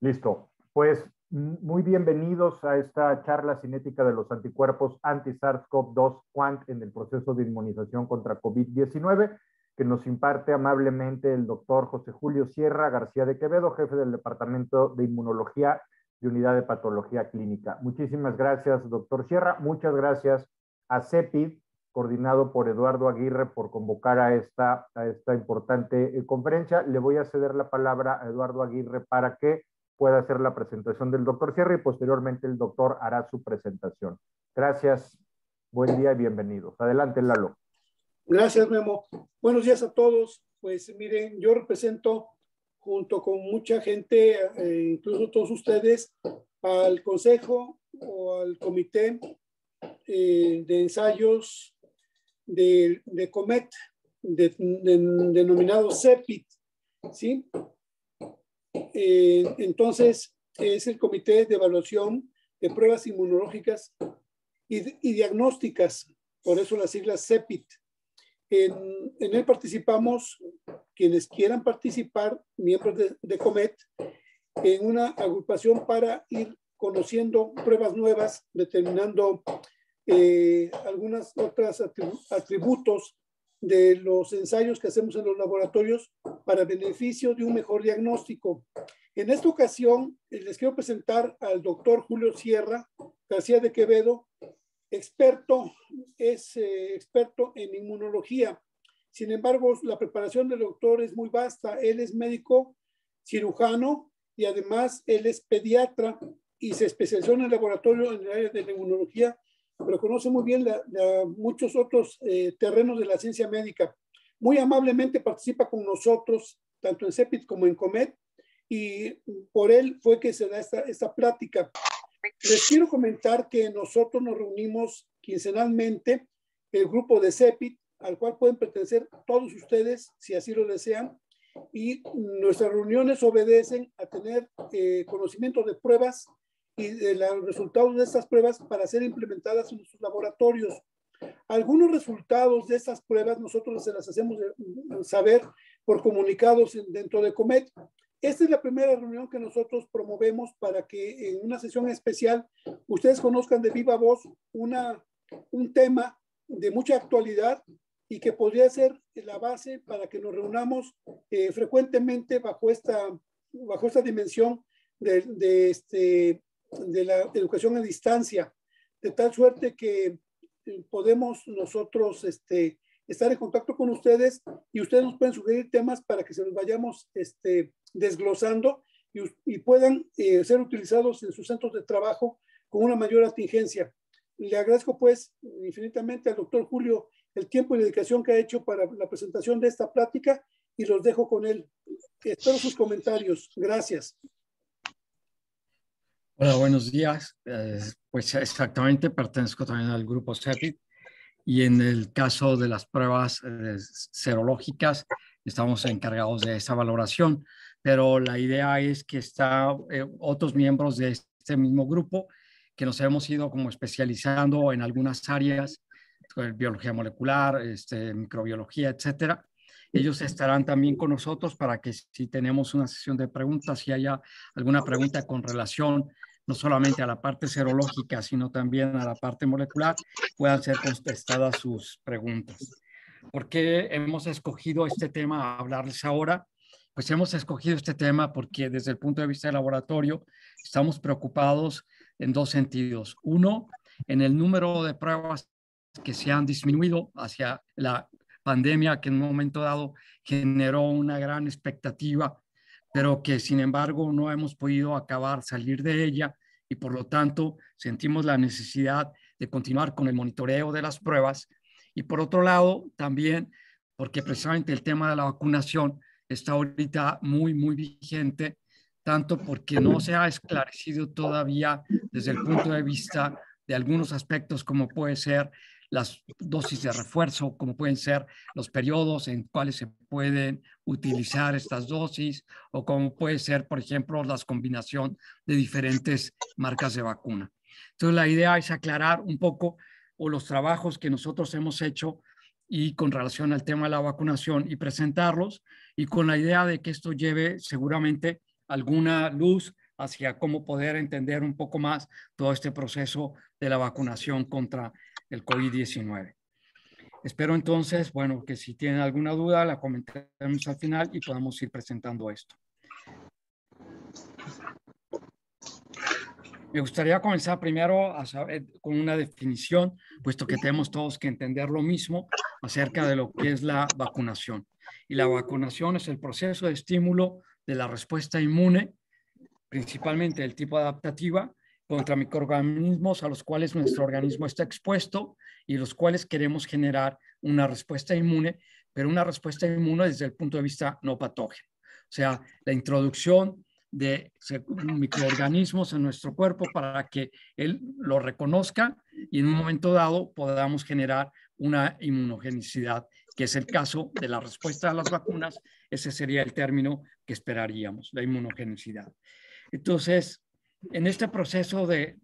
Listo. Pues muy bienvenidos a esta charla cinética de los anticuerpos anti-SARS-CoV-2 Quant en el proceso de inmunización contra COVID-19, que nos imparte amablemente el doctor José Julio Sierra García de Quevedo, jefe del Departamento de Inmunología y Unidad de Patología Clínica. Muchísimas gracias, doctor Sierra. Muchas gracias a CEPID, coordinado por Eduardo Aguirre, por convocar a esta importante conferencia. Le voy a ceder la palabra a Eduardo Aguirre para que pueda hacer la presentación del doctor Sierra y posteriormente el doctor hará su presentación. Gracias, buen día y bienvenidos. Adelante, Lalo. Gracias, Memo. Buenos días a todos. Pues miren, yo represento junto con mucha gente, incluso todos ustedes, al consejo o al comité de ensayos de COMET, denominado CEPID, ¿sí? Entonces, es el Comité de Evaluación de Pruebas Inmunológicas y Diagnósticas, por eso las siglas CEPID. En él participamos, quienes quieran participar, miembros de COMET, en una agrupación para ir conociendo pruebas nuevas, determinando algunas otras atributos de los ensayos que hacemos en los laboratorios para beneficio de un mejor diagnóstico. En esta ocasión les quiero presentar al doctor Julio Sierra García de Quevedo, experto en inmunología. Sin embargo, la preparación del doctor es muy vasta. Él es médico cirujano y además él es pediatra y se especializó en el laboratorio en el área de la inmunología, pero conoce muy bien muchos otros terrenos de la ciencia médica. Muy amablemente participa con nosotros, tanto en CEPID como en COMET, y por él fue que se da esta plática. Les quiero comentar que nosotros nos reunimos quincenalmente, el grupo de CEPID, al cual pueden pertenecer todos ustedes, si así lo desean, y nuestras reuniones obedecen a tener conocimiento de pruebas y de los resultados de estas pruebas para ser implementadas en nuestros laboratorios. Algunos resultados de estas pruebas nosotros se las hacemos saber por comunicados dentro de COMET. Esta es la primera reunión que nosotros promovemos para que en una sesión especial ustedes conozcan de viva voz un tema de mucha actualidad y que podría ser la base para que nos reunamos frecuentemente bajo esta dimensión de la educación a distancia, de tal suerte que podemos nosotros estar en contacto con ustedes y ustedes nos pueden sugerir temas para que se los vayamos desglosando y puedan ser utilizados en sus centros de trabajo con una mayor atingencia. Le agradezco pues infinitamente al doctor Julio el tiempo y dedicación que ha hecho para la presentación de esta plática y los dejo con él. Espero sus comentarios. Gracias. Hola, buenos días. Pues exactamente, pertenezco también al grupo CEPID y en el caso de las pruebas serológicas estamos encargados de esa valoración, pero la idea es que otros miembros de este mismo grupo que nos hemos ido como especializando en algunas áreas, biología molecular, microbiología, etcétera. Ellos estarán también con nosotros para que si tenemos una sesión de preguntas, si haya alguna pregunta con relación no solamente a la parte serológica, sino también a la parte molecular, puedan ser contestadas sus preguntas. ¿Por qué hemos escogido este tema a hablarles ahora? Pues hemos escogido este tema porque desde el punto de vista del laboratorio estamos preocupados en dos sentidos. Uno, en el número de pruebas que se han disminuido hacia la pandemia que en un momento dado generó una gran expectativa, pero que sin embargo no hemos podido salir de ella y por lo tanto sentimos la necesidad de continuar con el monitoreo de las pruebas. Y por otro lado, también porque precisamente el tema de la vacunación está ahorita muy, muy vigente, tanto porque no se ha esclarecido todavía desde el punto de vista de algunos aspectos como puede ser las dosis de refuerzo, como pueden ser los periodos en cuales se pueden utilizar estas dosis o como puede ser, por ejemplo, la combinación de diferentes marcas de vacuna. Entonces, la idea es aclarar un poco o los trabajos que nosotros hemos hecho y con relación al tema de la vacunación y presentarlos y con la idea de que esto lleve seguramente alguna luz hacia cómo poder entender un poco más todo este proceso de la vacunación contra el COVID-19. Espero entonces, bueno, que si tienen alguna duda la comentemos al final y podamos ir presentando esto. Me gustaría comenzar primero con una definición, puesto que tenemos todos que entender lo mismo acerca de lo que es la vacunación. Y la vacunación es el proceso de estímulo de la respuesta inmune, principalmente del tipo adaptativa, contra microorganismos a los cuales nuestro organismo está expuesto y los cuales queremos generar una respuesta inmune, pero una respuesta inmune desde el punto de vista no patógeno. O sea, la introducción de microorganismos en nuestro cuerpo para que él lo reconozca y en un momento dado podamos generar una inmunogenicidad, que es el caso de la respuesta a las vacunas. Ese sería el término que esperaríamos, la inmunogenicidad. Entonces, en este proceso de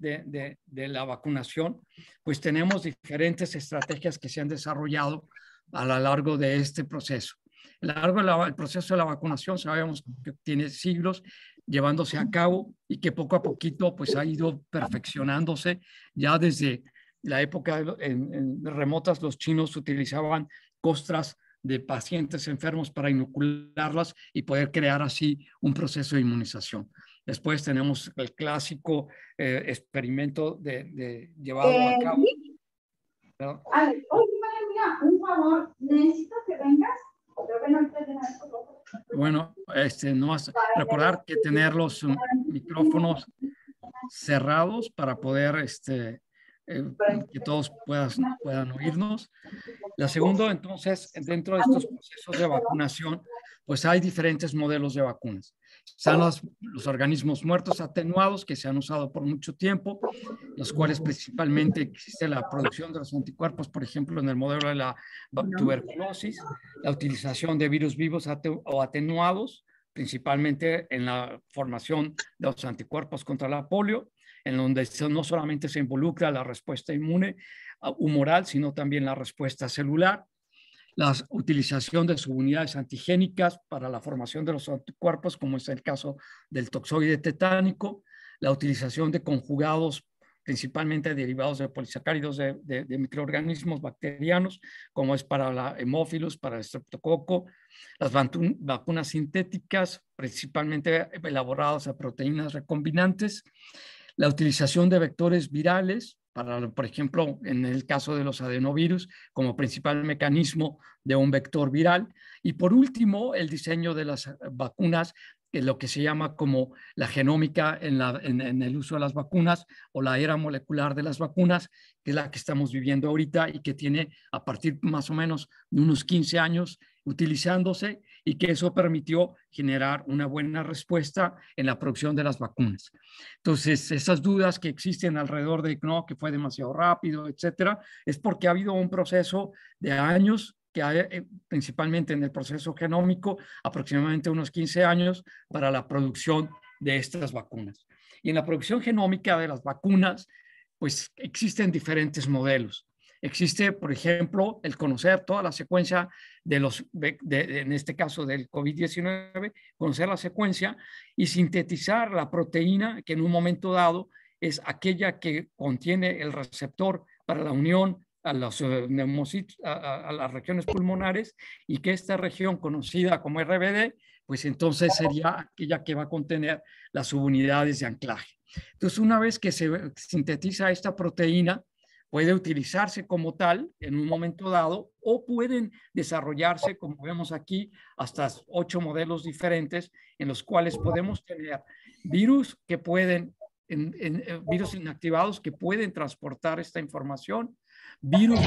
la vacunación, pues tenemos diferentes estrategias que se han desarrollado a lo largo de este proceso. A lo largo del proceso de la vacunación sabemos que tiene siglos llevándose a cabo y que poco a poquito pues ha ido perfeccionándose. Ya desde la época en remotas los chinos utilizaban costras de pacientes enfermos para inocularlas y poder crear así un proceso de inmunización. Después tenemos el clásico experimento llevado a cabo. Oye, mira, un favor, necesito que vengas. Bueno, no más recordar que tener los micrófonos cerrados para poder que todos puedan oírnos. La segunda, entonces, dentro de estos procesos de vacunación, pues hay diferentes modelos de vacunas. Están los organismos muertos atenuados que se han usado por mucho tiempo, los cuales principalmente existe la producción de los anticuerpos, por ejemplo, en el modelo de la tuberculosis, la utilización de virus vivos o atenuados, principalmente en la formación de los anticuerpos contra la polio, en donde no solamente se involucra la respuesta inmune humoral, sino también la respuesta celular, la utilización de subunidades antigénicas para la formación de los anticuerpos, como es el caso del toxoide tetánico, la utilización de conjugados principalmente derivados de polisacáridos de microorganismos bacterianos, como es para la hemófilos, para el estreptococo, las vacunas sintéticas, principalmente elaboradas a proteínas recombinantes, la utilización de vectores virales, por ejemplo, en el caso de los adenovirus, como principal mecanismo de un vector viral. Y por último, el diseño de las vacunas, lo que se llama como la genómica en el uso de las vacunas o la era molecular de las vacunas, que es la que estamos viviendo ahorita y que tiene a partir más o menos de unos 15 años utilizándose y que eso permitió generar una buena respuesta en la producción de las vacunas. Entonces, esas dudas que existen alrededor de no, que fue demasiado rápido, etcétera, es porque ha habido un proceso de años que hay, principalmente en el proceso genómico, aproximadamente unos 15 años para la producción de estas vacunas. Y en la producción genómica de las vacunas, pues existen diferentes modelos. Existe, por ejemplo, el conocer toda la secuencia en este caso del COVID-19, conocer la secuencia y sintetizar la proteína que en un momento dado es aquella que contiene el receptor para la unión a los neumocitos, a las regiones pulmonares, y que esta región conocida como RBD, pues entonces sería aquella que va a contener las subunidades de anclaje. Entonces, una vez que se sintetiza esta proteína, puede utilizarse como tal en un momento dado o pueden desarrollarse, como vemos aquí, hasta 8 modelos diferentes en los cuales podemos tener virus que pueden, virus inactivados que pueden transportar esta información, virus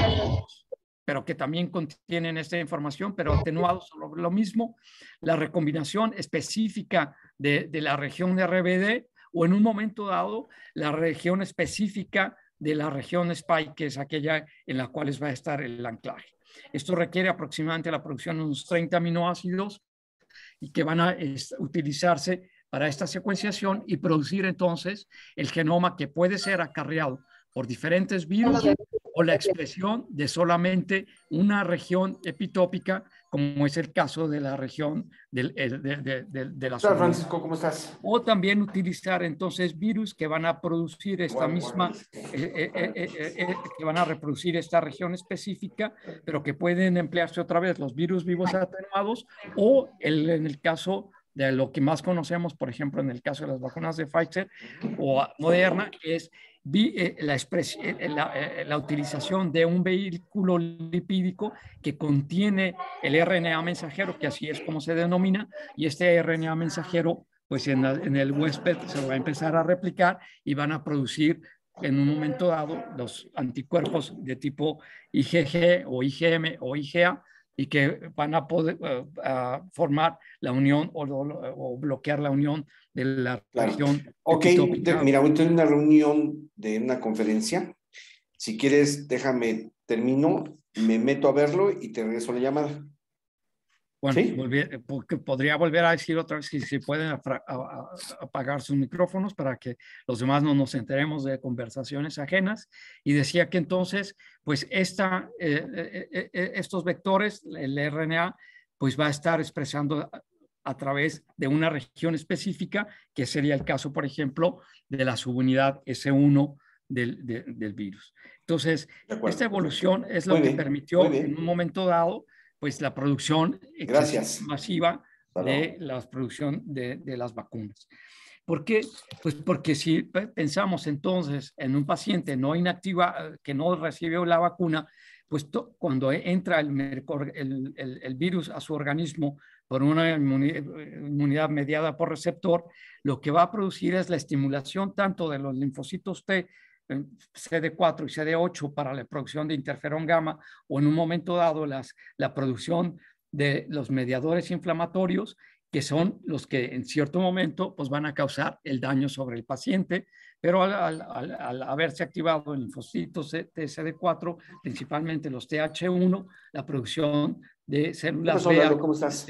pero que también contienen esta información, pero atenuados sobre lo mismo, la recombinación específica de la región de RBD o en un momento dado la región específica de la región spike, que es aquella en la cual va a estar el anclaje. Esto requiere aproximadamente la producción de unos 30 aminoácidos y que van a utilizarse para esta secuenciación y producir entonces el genoma que puede ser acarreado por diferentes virus o la expresión de solamente una región epitópica, como es el caso de la región de la Hola, Francisco, ¿cómo estás? O también utilizar entonces virus que van a producir esta misma, que van a reproducir esta región específica, pero que pueden emplearse otra vez los virus vivos atenuados o en el caso de lo que más conocemos, por ejemplo, en el caso de las vacunas de Pfizer o Moderna, es la utilización de un vehículo lipídico que contiene el RNA mensajero, que así es como se denomina, y este RNA mensajero, pues en el huésped se va a empezar a replicar y van a producir en un momento dado los anticuerpos de tipo IgG o IgM o IgA, y que van a poder formar la unión o bloquear la unión de la región. Ok, mira, voy a tener una reunión de una conferencia. Si quieres, déjame, termino, me meto a verlo y te regreso la llamada. Bueno, ¿Sí? Porque podría volver a decir otra vez si pueden apagar sus micrófonos para que los demás no nos enteremos de conversaciones ajenas. Y decía que entonces, pues estos vectores, el RNA, pues va a estar expresando a través de una región específica, que sería el caso, por ejemplo, de la subunidad S1 del virus. Entonces, esta evolución es lo que permitió en un momento dado pues la producción masiva de la producción de las vacunas. ¿Por qué? Pues porque si pensamos entonces en un paciente no inactiva que no recibe la vacuna, pues cuando entra el virus a su organismo por una inmunidad mediada por receptor, lo que va a producir es la estimulación tanto de los linfocitos T, CD4 y CD8 para la producción de interferón gamma, o en un momento dado la producción de los mediadores inflamatorios, que son los que en cierto momento pues van a causar el daño sobre el paciente, pero al haberse activado el linfocito CD4, principalmente los TH1, la producción de células B, ¿cómo estás?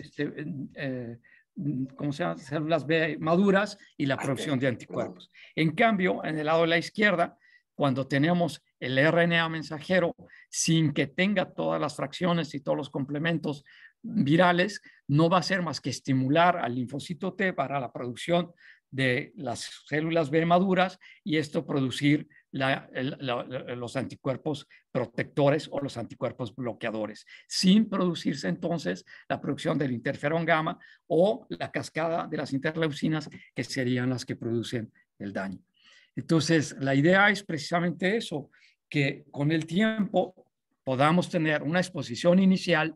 ¿cómo se llama? Células B maduras y la producción de anticuerpos. En cambio, en el lado de la izquierda, cuando tenemos el RNA mensajero sin que tenga todas las fracciones y todos los complementos virales, no va a ser más que estimular al linfocito T para la producción de las células B maduras y esto producir los anticuerpos protectores o los anticuerpos bloqueadores, sin producirse entonces la producción del interferón gamma o la cascada de las interleucinas, que serían las que producen el daño. Entonces, la idea es precisamente eso, que con el tiempo podamos tener una exposición inicial,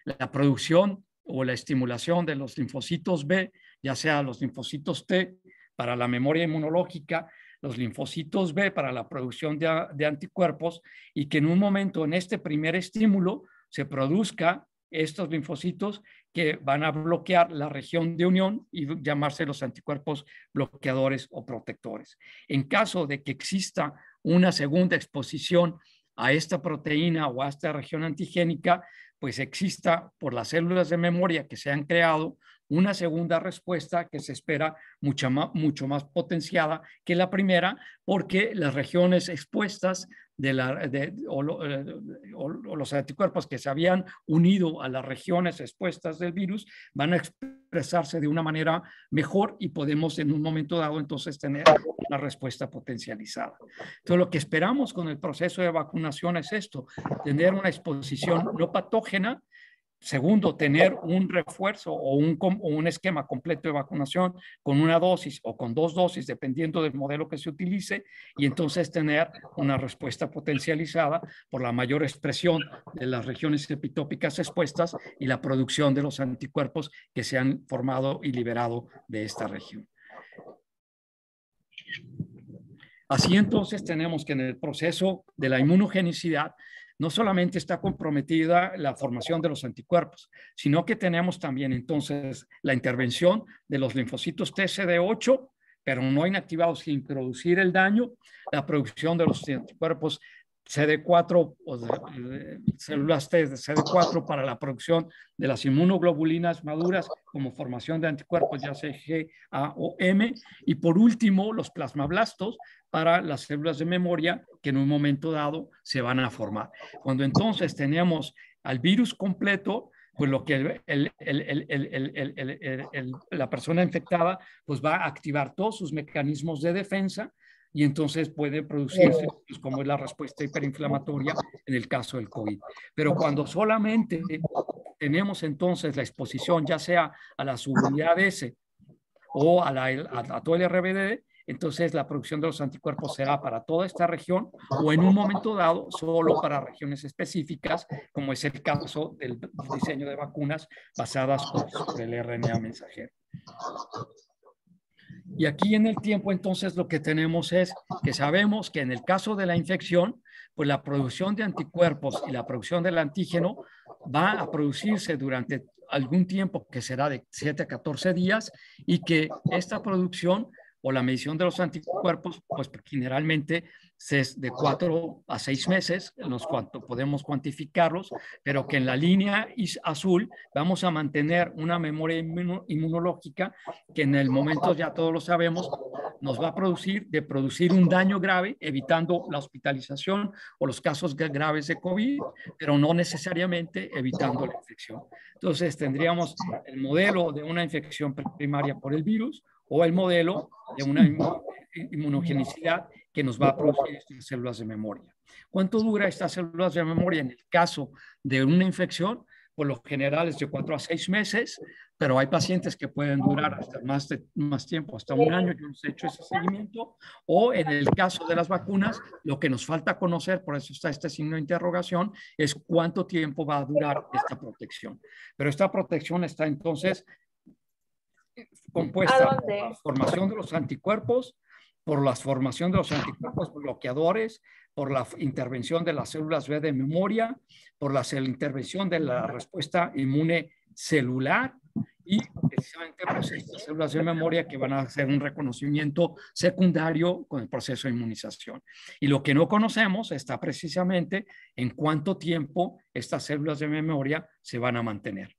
la producción o la estimulación de los linfocitos B, ya sea los linfocitos T para la memoria inmunológica, los linfocitos B para la producción de anticuerpos, y que en un momento, en este primer estímulo, se produzca estos linfocitos que van a bloquear la región de unión y llamarse los anticuerpos bloqueadores o protectores. En caso de que exista una segunda exposición a esta proteína o a esta región antigénica, pues exista por las células de memoria que se han creado una segunda respuesta que se espera mucho más potenciada que la primera, porque las regiones expuestas o los anticuerpos que se habían unido a las regiones expuestas del virus van a expresarse de una manera mejor y podemos en un momento dado entonces tener una respuesta potencializada. Entonces lo que esperamos con el proceso de vacunación es esto, tener una exposición no patógena. Segundo, tener un refuerzo o un esquema completo de vacunación con una dosis o con 2 dosis, dependiendo del modelo que se utilice, y entonces tener una respuesta potencializada por la mayor expresión de las regiones epitópicas expuestas y la producción de los anticuerpos que se han formado y liberado de esta región. Así entonces tenemos que en el proceso de la inmunogenicidad no solamente está comprometida la formación de los anticuerpos, sino que tenemos también entonces la intervención de los linfocitos TCD8, pero no inactivados sin producir el daño, la producción de los anticuerpos CD4 o células T de CD4 para la producción de las inmunoglobulinas maduras como formación de anticuerpos, ya sea G, A o M. Y por último, los plasmablastos para las células de memoria que en un momento dado se van a formar. Cuando entonces tenemos al virus completo, pues lo que la persona infectada pues va a activar todos sus mecanismos de defensa y entonces puede producirse, pues, como es la respuesta hiperinflamatoria en el caso del COVID. Pero cuando solamente tenemos entonces la exposición, ya sea a la subunidad S o a todo el RBD, entonces la producción de los anticuerpos será para toda esta región o en un momento dado solo para regiones específicas, como es el caso del diseño de vacunas basadas sobre el RNA mensajero. Y aquí en el tiempo entonces lo que tenemos es que sabemos que en el caso de la infección, pues la producción de anticuerpos y la producción del antígeno va a producirse durante algún tiempo que será de 7 a 14 días y que esta producción o la medición de los anticuerpos, pues generalmente es de 4 a 6 meses, en los cuantos podemos cuantificarlos, pero que en la línea azul vamos a mantener una memoria inmunológica que en el momento, ya todos lo sabemos, nos va a producir un daño grave, evitando la hospitalización o los casos graves de COVID, pero no necesariamente evitando la infección. Entonces tendríamos el modelo de una infección primaria por el virus o el modelo de una inmunogenicidad que nos va a producir estas células de memoria. ¿Cuánto dura estas células de memoria? En el caso de una infección, por lo general es de 4 a 6 meses, pero hay pacientes que pueden durar hasta más tiempo, hasta un año. Yo les he hecho ese seguimiento. O en el caso de las vacunas, lo que nos falta conocer, por eso está este signo de interrogación, es cuánto tiempo va a durar esta protección. Pero esta protección está entonces compuesta por la formación de los anticuerpos, por la formación de los anticuerpos bloqueadores, por la intervención de las células B de memoria, por la intervención de la respuesta inmune celular y precisamente pues, estas células de memoria que van a hacer un reconocimiento secundario con el proceso de inmunización. Y lo que no conocemos está precisamente en cuánto tiempo estas células de memoria se van a mantener.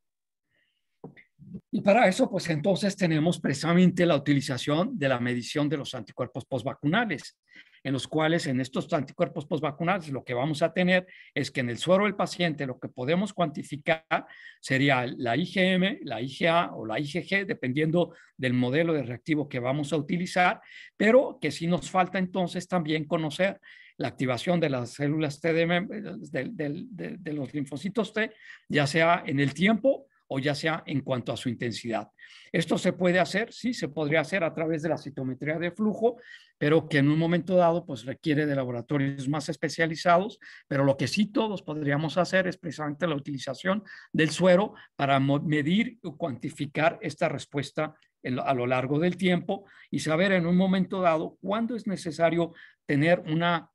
Y para eso, pues entonces tenemos precisamente la utilización de la medición de los anticuerpos postvacunales, en los cuales en estos anticuerpos postvacunales lo que vamos a tener es que en el suero del paciente lo que podemos cuantificar sería la IgM, la IgA o la IgG, dependiendo del modelo de reactivo que vamos a utilizar, pero que sí nos falta entonces también conocer la activación de las células T de los linfocitos T, ya sea en el tiempo o ya sea en cuanto a su intensidad. Esto se puede hacer, sí, se podría hacer a través de la citometría de flujo, pero que en un momento dado pues requiere de laboratorios más especializados, pero lo que sí todos podríamos hacer es precisamente la utilización del suero para medir o cuantificar esta respuesta a lo largo del tiempo y saber en un momento dado cuándo es necesario tener una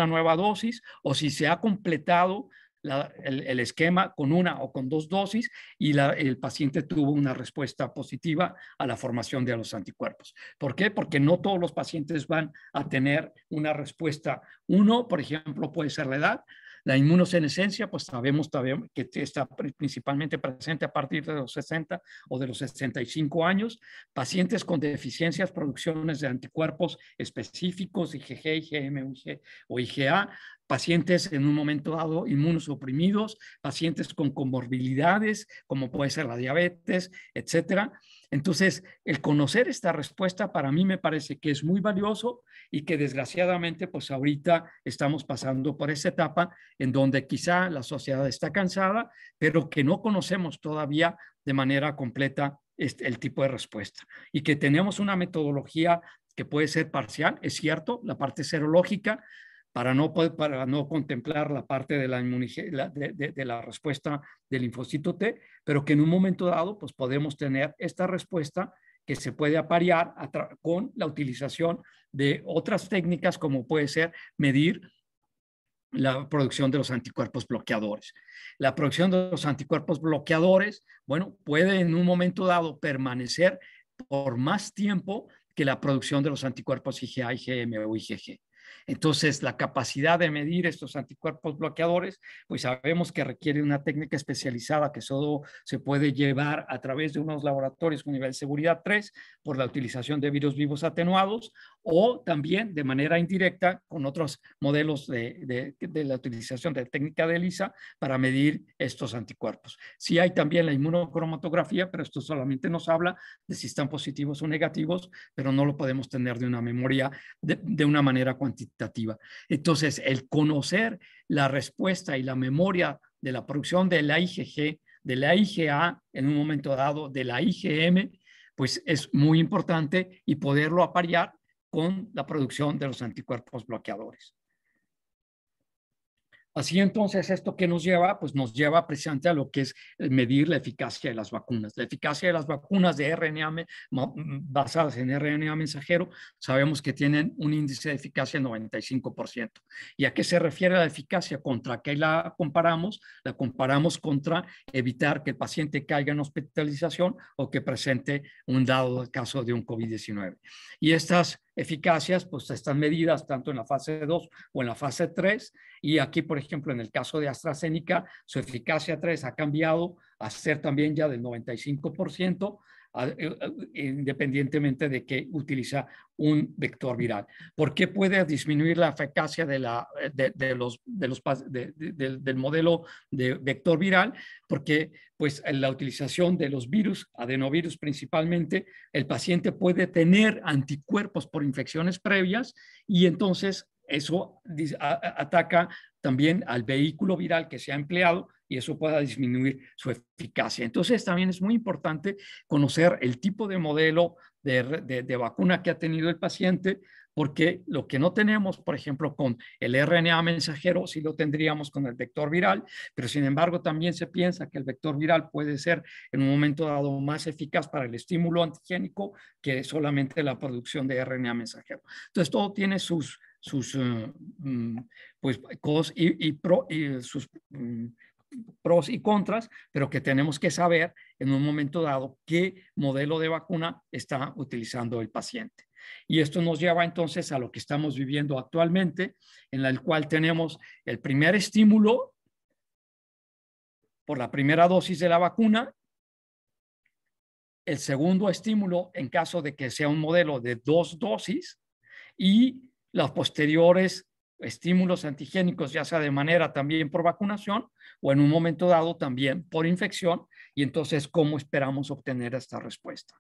nueva dosis o si se ha completado el esquema con una o con 2 dosis y el paciente tuvo una respuesta positiva a la formación de los anticuerpos. ¿Por qué? Porque no todos los pacientes van a tener una respuesta. Uno, por ejemplo, puede ser la edad. La inmunosenescencia, pues sabemos que está principalmente presente a partir de los 60 o de los 65 años. Pacientes con deficiencias, producciones de anticuerpos específicos, IgG, IgM o IgA. Pacientes en un momento dado inmunosuprimidos, pacientes con comorbilidades, como puede ser la diabetes, etcétera. Entonces, el conocer esta respuesta para mí me parece que es muy valioso y que desgraciadamente, pues ahorita estamos pasando por esa etapa en donde quizá la sociedad está cansada, pero que no conocemos todavía de manera completa el tipo de respuesta y que tenemos una metodología que puede ser parcial, es cierto, la parte serológica, para no contemplar la parte de la respuesta del linfocito T, pero que en un momento dado pues podemos tener esta respuesta que se puede aparear con la utilización de otras técnicas como puede ser medir la producción de los anticuerpos bloqueadores. La producción de los anticuerpos bloqueadores, bueno, puede en un momento dado permanecer por más tiempo que la producción de los anticuerpos IgA, IgM o IgG. Entonces, la capacidad de medir estos anticuerpos bloqueadores, pues sabemos que requiere una técnica especializada que solo se puede llevar a través de unos laboratorios con nivel de seguridad 3 por la utilización de virus vivos atenuados, o también de manera indirecta con otros modelos de la utilización de técnica de ELISA para medir estos anticuerpos. Sí hay también la inmunocromatografía, pero esto solamente nos habla de si están positivos o negativos, pero no lo podemos tener de una memoria de una manera cuantitativa. Entonces, el conocer la respuesta y la memoria de la producción de la IgG, de la IgA en un momento dado, de la IgM, pues es muy importante y poderlo aparear con la producción de los anticuerpos bloqueadores. Así entonces, ¿esto qué nos lleva? Pues nos lleva precisamente a lo que es medir la eficacia de las vacunas. La eficacia de las vacunas de RNA basadas en RNA mensajero, sabemos que tienen un índice de eficacia del 95%. ¿Y a qué se refiere la eficacia? ¿Contra qué la comparamos? La comparamos contra evitar que el paciente caiga en hospitalización o que presente un dado caso de un COVID-19. Y estas eficacias pues están medidas tanto en la fase 2 o en la fase 3, y aquí por ejemplo en el caso de AstraZeneca su eficacia 3 ha cambiado a ser también ya del 95%, independientemente de que utiliza un vector viral. ¿Por qué puede disminuir la eficacia del modelo de vector viral? Porque pues en la utilización de los virus, adenovirus principalmente, el paciente puede tener anticuerpos por infecciones previas y entonces eso ataca también al vehículo viral que se ha empleado y eso pueda disminuir su eficacia. Entonces también es muy importante conocer el tipo de modelo de vacuna que ha tenido el paciente, porque lo que no tenemos, por ejemplo, con el RNA mensajero, sí lo tendríamos con el vector viral, pero sin embargo también se piensa que el vector viral puede ser en un momento dado más eficaz para el estímulo antigénico que solamente la producción de RNA mensajero. Entonces todo tiene sus pues, pros y contras, pero que tenemos que saber en un momento dado qué modelo de vacuna está utilizando el paciente. Y esto nos lleva entonces a lo que estamos viviendo actualmente, en el cual tenemos el primer estímulo por la primera dosis de la vacuna, el segundo estímulo en caso de que sea un modelo de 2 dosis y los posteriores estímulos antigénicos, ya sea de manera también por vacunación o en un momento dado también por infección, y entonces cómo esperamos obtener esta respuesta.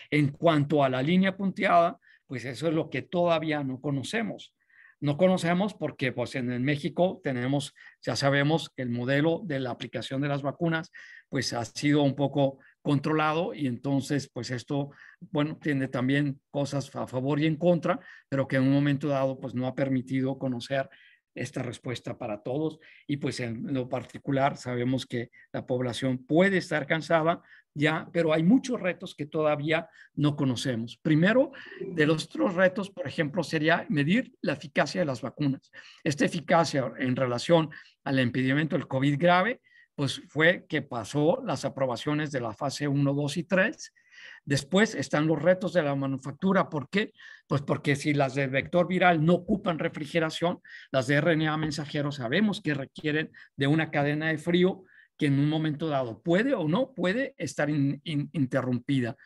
En cuanto a la línea punteada, pues eso es lo que todavía no conocemos. No conocemos porque pues en México tenemos, ya sabemos que el modelo de la aplicación de las vacunas pues ha sido un poco controlado y entonces pues esto, bueno, tiene también cosas a favor y en contra, pero que en un momento dado pues no ha permitido conocer esta respuesta para todos y pues en lo particular sabemos que la población puede estar cansada ya, pero hay muchos retos que todavía no conocemos. Primero, de los otros retos, por ejemplo, sería medir la eficacia de las vacunas. Esta eficacia en relación al impedimento del COVID grave, pues fue que pasó las aprobaciones de la fase 1, 2 y 3. Después están los retos de la manufactura. ¿Por qué? Pues porque si las de vector viral no ocupan refrigeración, las de RNA mensajero sabemos que requieren de una cadena de frío que en un momento dado puede o no puede estar interrumpida.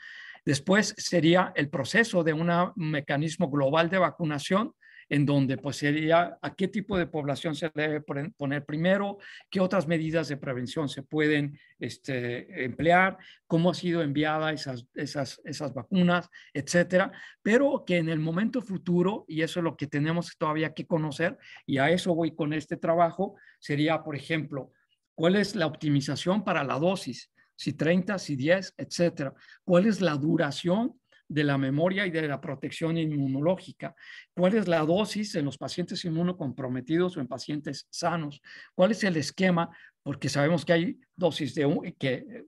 Después sería el proceso de un mecanismo global de vacunación en donde pues sería a qué tipo de población se debe poner primero, qué otras medidas de prevención se pueden emplear, cómo ha sido enviada esas vacunas, etcétera, pero que en el momento futuro, y eso es lo que tenemos todavía que conocer, y a eso voy con este trabajo, sería, por ejemplo, ¿cuál es la optimización para la dosis? Si 30, si 10, etcétera. ¿Cuál es la duración de la memoria y de la protección inmunológica? ¿Cuál es la dosis en los pacientes inmunocomprometidos o en pacientes sanos? ¿Cuál es el esquema? Porque sabemos que hay dosis que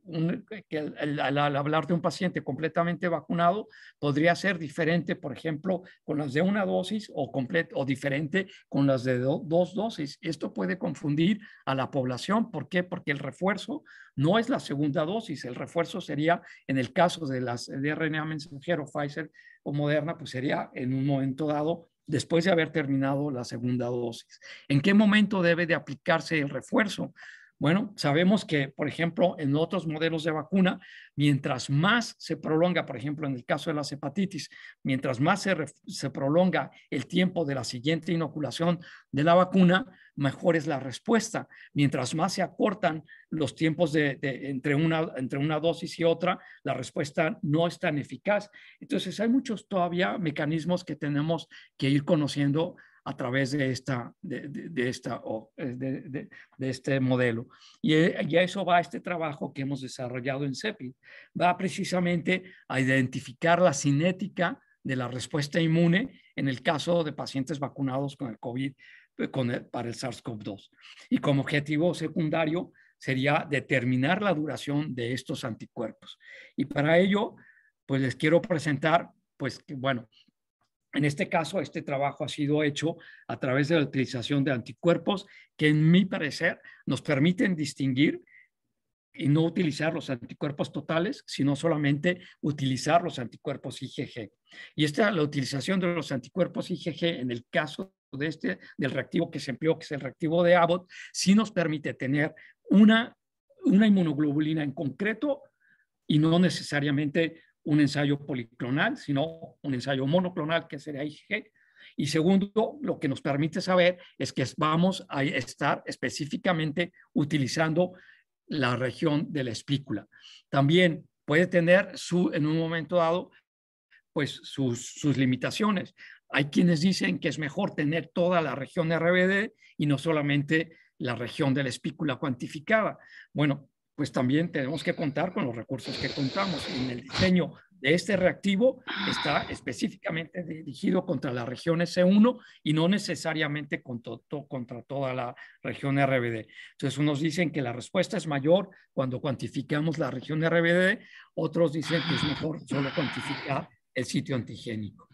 al hablar de un paciente completamente vacunado podría ser diferente, por ejemplo, con las de una dosis o diferente con las de dos dosis. Esto puede confundir a la población. ¿Por qué? Porque el refuerzo no es la segunda dosis. El refuerzo sería, en el caso de las de RNA mensajero, Pfizer o Moderna, pues sería en un momento dado después de haber terminado la segunda dosis. ¿En qué momento debe de aplicarse el refuerzo? Bueno, sabemos que, por ejemplo, en otros modelos de vacuna, mientras más se prolonga, por ejemplo, en el caso de las hepatitis, mientras más se prolonga el tiempo de la siguiente inoculación de la vacuna, mejor es la respuesta. Mientras más se acortan los tiempos entre una dosis y otra, la respuesta no es tan eficaz. Entonces, hay muchos todavía mecanismos que tenemos que ir conociendo a través de este modelo. Y a eso va este trabajo que hemos desarrollado en CEPI. Va precisamente a identificar la cinética de la respuesta inmune en el caso de pacientes vacunados con el COVID, para el SARS-CoV-2. Y como objetivo secundario sería determinar la duración de estos anticuerpos. Y para ello, pues les quiero presentar, pues, que, bueno, en este caso, este trabajo ha sido hecho a través de la utilización de anticuerpos que, en mi parecer, nos permiten distinguir y no utilizar los anticuerpos totales, sino solamente utilizar los anticuerpos IgG. Y la utilización de los anticuerpos IgG en el caso del reactivo que se empleó, que es el reactivo de Abbott, sí nos permite tener una inmunoglobulina en concreto y no necesariamente un ensayo policlonal, sino un ensayo monoclonal, que sería IgG. Y segundo, lo que nos permite saber es que vamos a estar específicamente utilizando la región de la espícula. También puede tener en un momento dado, pues sus limitaciones. Hay quienes dicen que es mejor tener toda la región RBD y no solamente la región de la espícula cuantificada. Bueno, pues también tenemos que contar con los recursos que contamos. En el diseño de este reactivo está específicamente dirigido contra la región S1 y no necesariamente contra toda la región RBD. Entonces, unos dicen que la respuesta es mayor cuando cuantificamos la región RBD, otros dicen que es mejor solo cuantificar el sitio antigénico.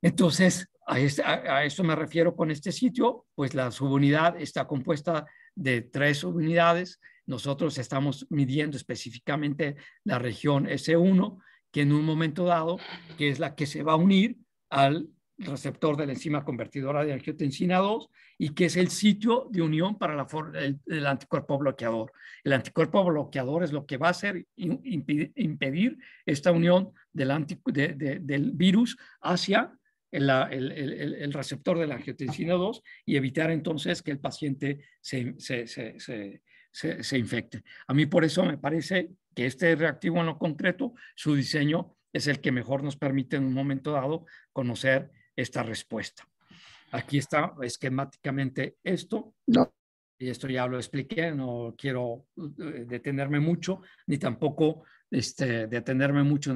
Entonces, a eso me refiero con este sitio, pues la subunidad está compuesta de 3 subunidades. Nosotros estamos midiendo específicamente la región S1, que en un momento dado, que es la que se va a unir al receptor de la enzima convertidora de angiotensina 2 y que es el sitio de unión para el anticuerpo bloqueador. El anticuerpo bloqueador es lo que va a hacer impedir esta unión del virus hacia el receptor de la angiotensina 2 y evitar entonces que el paciente se infecte. A mí por eso me parece que este reactivo en lo concreto, su diseño es el que mejor nos permite en un momento dado conocer esta respuesta. Aquí está esquemáticamente esto. No. Y esto ya lo expliqué, no quiero detenerme mucho, ni tampoco detenerme mucho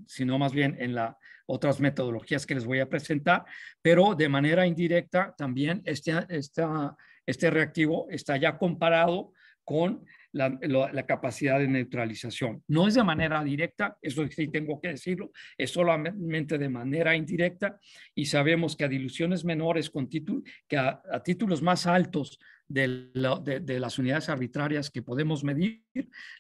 sino más bien en las otras metodologías que les voy a presentar, pero de manera indirecta también este reactivo está ya comparado con la capacidad de neutralización. No es de manera directa, eso sí tengo que decirlo, es solamente de manera indirecta y sabemos que a diluciones menores, que a títulos más altos de las unidades arbitrarias que podemos medir,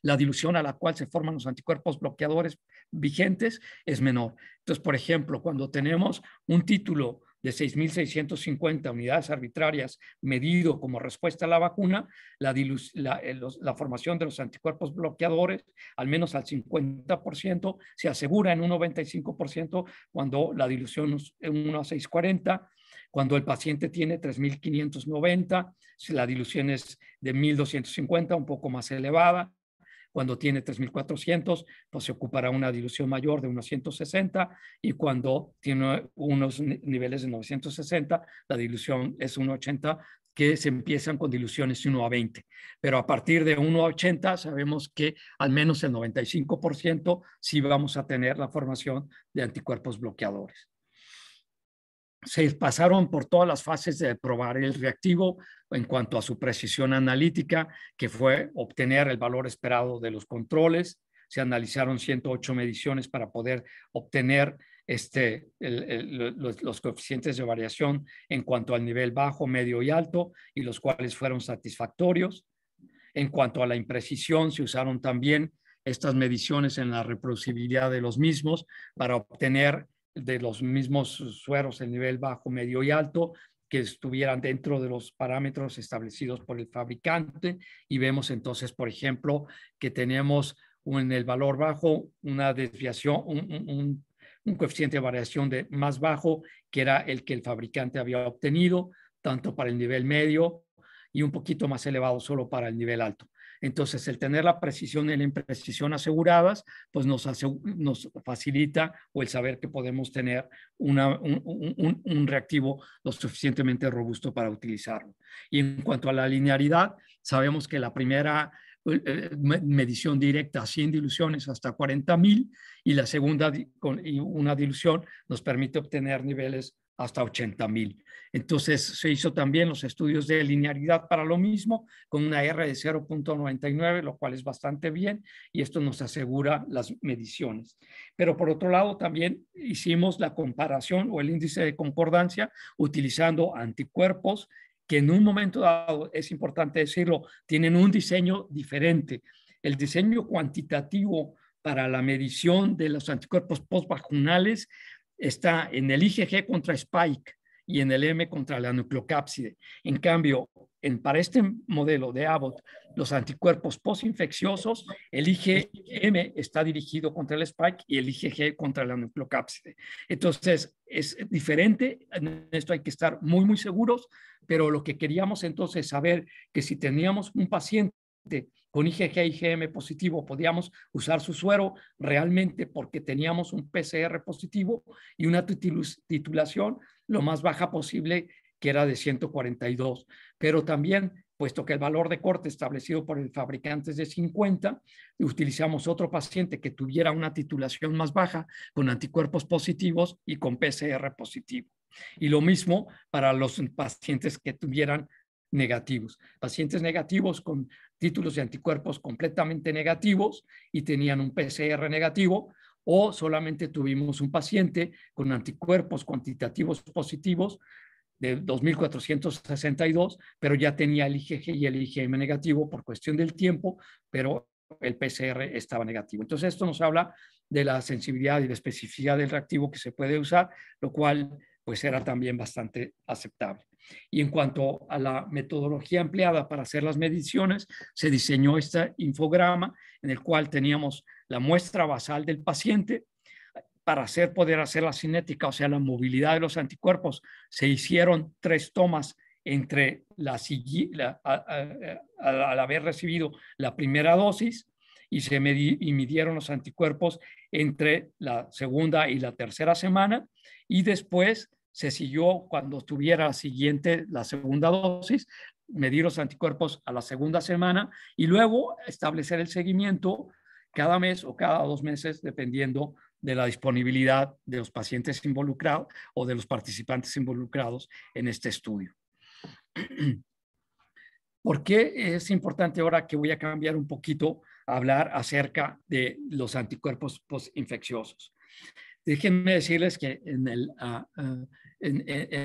la dilución a la cual se forman los anticuerpos bloqueadores vigentes es menor. Entonces, por ejemplo, cuando tenemos un título de 6.650 unidades arbitrarias medido como respuesta a la vacuna, la formación de los anticuerpos bloqueadores, al menos al 50%, se asegura en un 95% cuando la dilución es 1 a 640, cuando el paciente tiene 3.590, la dilución es de 1.250, un poco más elevada. Cuando tiene 3.400, pues se ocupará una dilución mayor de unos 160 y cuando tiene unos niveles de 960, la dilución es 180, que se empiezan con diluciones 1 a 20. Pero a partir de 1 a 80 sabemos que al menos el 95% sí vamos a tener la formación de anticuerpos bloqueadores. Se pasaron por todas las fases de probar el reactivo en cuanto a su precisión analítica, que fue obtener el valor esperado de los controles. Se analizaron 108 mediciones para poder obtener los coeficientes de variación en cuanto al nivel bajo, medio y alto, y los cuales fueron satisfactorios. En cuanto a la imprecisión, se usaron también estas mediciones en la reproducibilidad de los mismos para obtener de los mismos sueros, el nivel bajo, medio y alto, que estuvieran dentro de los parámetros establecidos por el fabricante, y vemos entonces, por ejemplo, que tenemos en el valor bajo una desviación, un coeficiente de variación de más bajo, que era el que el fabricante había obtenido, tanto para el nivel medio y un poquito más elevado solo para el nivel alto. Entonces, el tener la precisión y la imprecisión aseguradas, pues nos facilita, o el saber que podemos tener un reactivo lo suficientemente robusto para utilizarlo. Y en cuanto a la linearidad, sabemos que la primera medición directa a 100 diluciones hasta 40,000, y la segunda con una dilución nos permite obtener niveles hasta 80,000. Entonces se hizo también los estudios de linearidad para lo mismo, con una R de 0.99, lo cual es bastante bien, y esto nos asegura las mediciones. Pero por otro lado también hicimos la comparación o el índice de concordancia utilizando anticuerpos que en un momento dado, es importante decirlo, tienen un diseño diferente. El diseño cuantitativo para la medición de los anticuerpos postvacunales está en el IgG contra Spike y en el M contra la nucleocápside. En cambio, para este modelo de Abbott, los anticuerpos postinfecciosos, el IgM está dirigido contra el Spike y el IgG contra la nucleocápside. Entonces, es diferente. En esto hay que estar muy, muy seguros, pero lo que queríamos entonces saber que si teníamos un paciente con IgG y IgM positivo, podíamos usar su suero realmente porque teníamos un PCR positivo y una titulación lo más baja posible, que era de 142. Pero también, puesto que el valor de corte establecido por el fabricante es de 50, utilizamos otro paciente que tuviera una titulación más baja con anticuerpos positivos y con PCR positivo. Y lo mismo para los pacientes que tuvieran negativos. Pacientes negativos con títulos de anticuerpos completamente negativos y tenían un PCR negativo, o solamente tuvimos un paciente con anticuerpos cuantitativos positivos de 2,462, pero ya tenía el IgG y el IgM negativo por cuestión del tiempo, pero el PCR estaba negativo. Entonces, esto nos habla de la sensibilidad y la especificidad del reactivo que se puede usar, lo cual pues era también bastante aceptable. Y en cuanto a la metodología empleada para hacer las mediciones, se diseñó este infograma en el cual teníamos la muestra basal del paciente. Para poder hacer la cinética, o sea, la movilidad de los anticuerpos, se hicieron 3 tomas entre al haber recibido la primera dosis, y se midieron los anticuerpos entre la segunda y la tercera semana, y después se siguió cuando tuviera la segunda dosis, medir los anticuerpos a la segunda semana y luego establecer el seguimiento cada mes o cada 2 meses, dependiendo de la disponibilidad de los pacientes involucrados o de los participantes involucrados en este estudio. ¿Por qué es importante ahora que voy a cambiar un poquito a hablar acerca de los anticuerpos postinfecciosos? Déjenme decirles que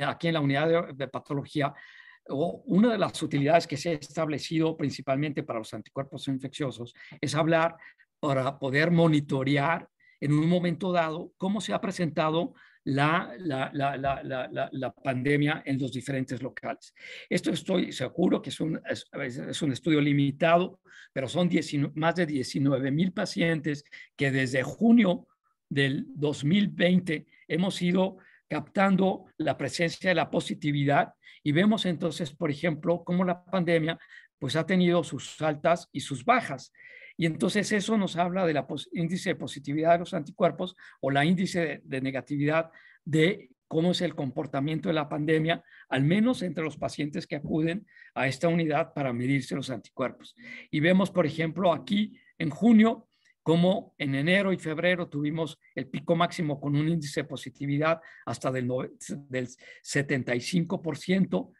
aquí en la unidad de patología, una de las utilidades que se ha establecido principalmente para los anticuerpos infecciosos es hablar para poder monitorear en un momento dado cómo se ha presentado la pandemia en los diferentes locales. Esto estoy seguro que es un estudio limitado, pero son más de 19,000 pacientes que desde junio del 2020 hemos ido captando la presencia de la positividad, y vemos entonces, por ejemplo, cómo la pandemia pues ha tenido sus altas y sus bajas. Y entonces eso nos habla del índice de positividad de los anticuerpos o la índice de negatividad de cómo es el comportamiento de la pandemia, al menos entre los pacientes que acuden a esta unidad para medirse los anticuerpos. Y vemos, por ejemplo, aquí en junio, como en enero y febrero tuvimos el pico máximo con un índice de positividad hasta del 75%,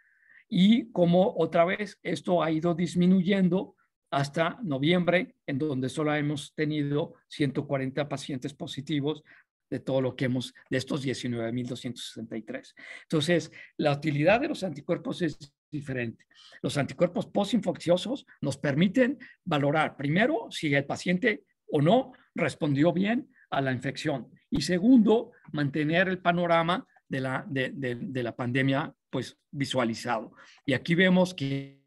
y como otra vez esto ha ido disminuyendo hasta noviembre, en donde solo hemos tenido 140 pacientes positivos de todo lo que de estos 19,263. Entonces, la utilidad de los anticuerpos es diferente. Los anticuerpos postinfecciosos nos permiten valorar primero si el paciente o no respondió bien a la infección. Y segundo, mantener el panorama de la pandemia pues visualizado. Y aquí vemos que,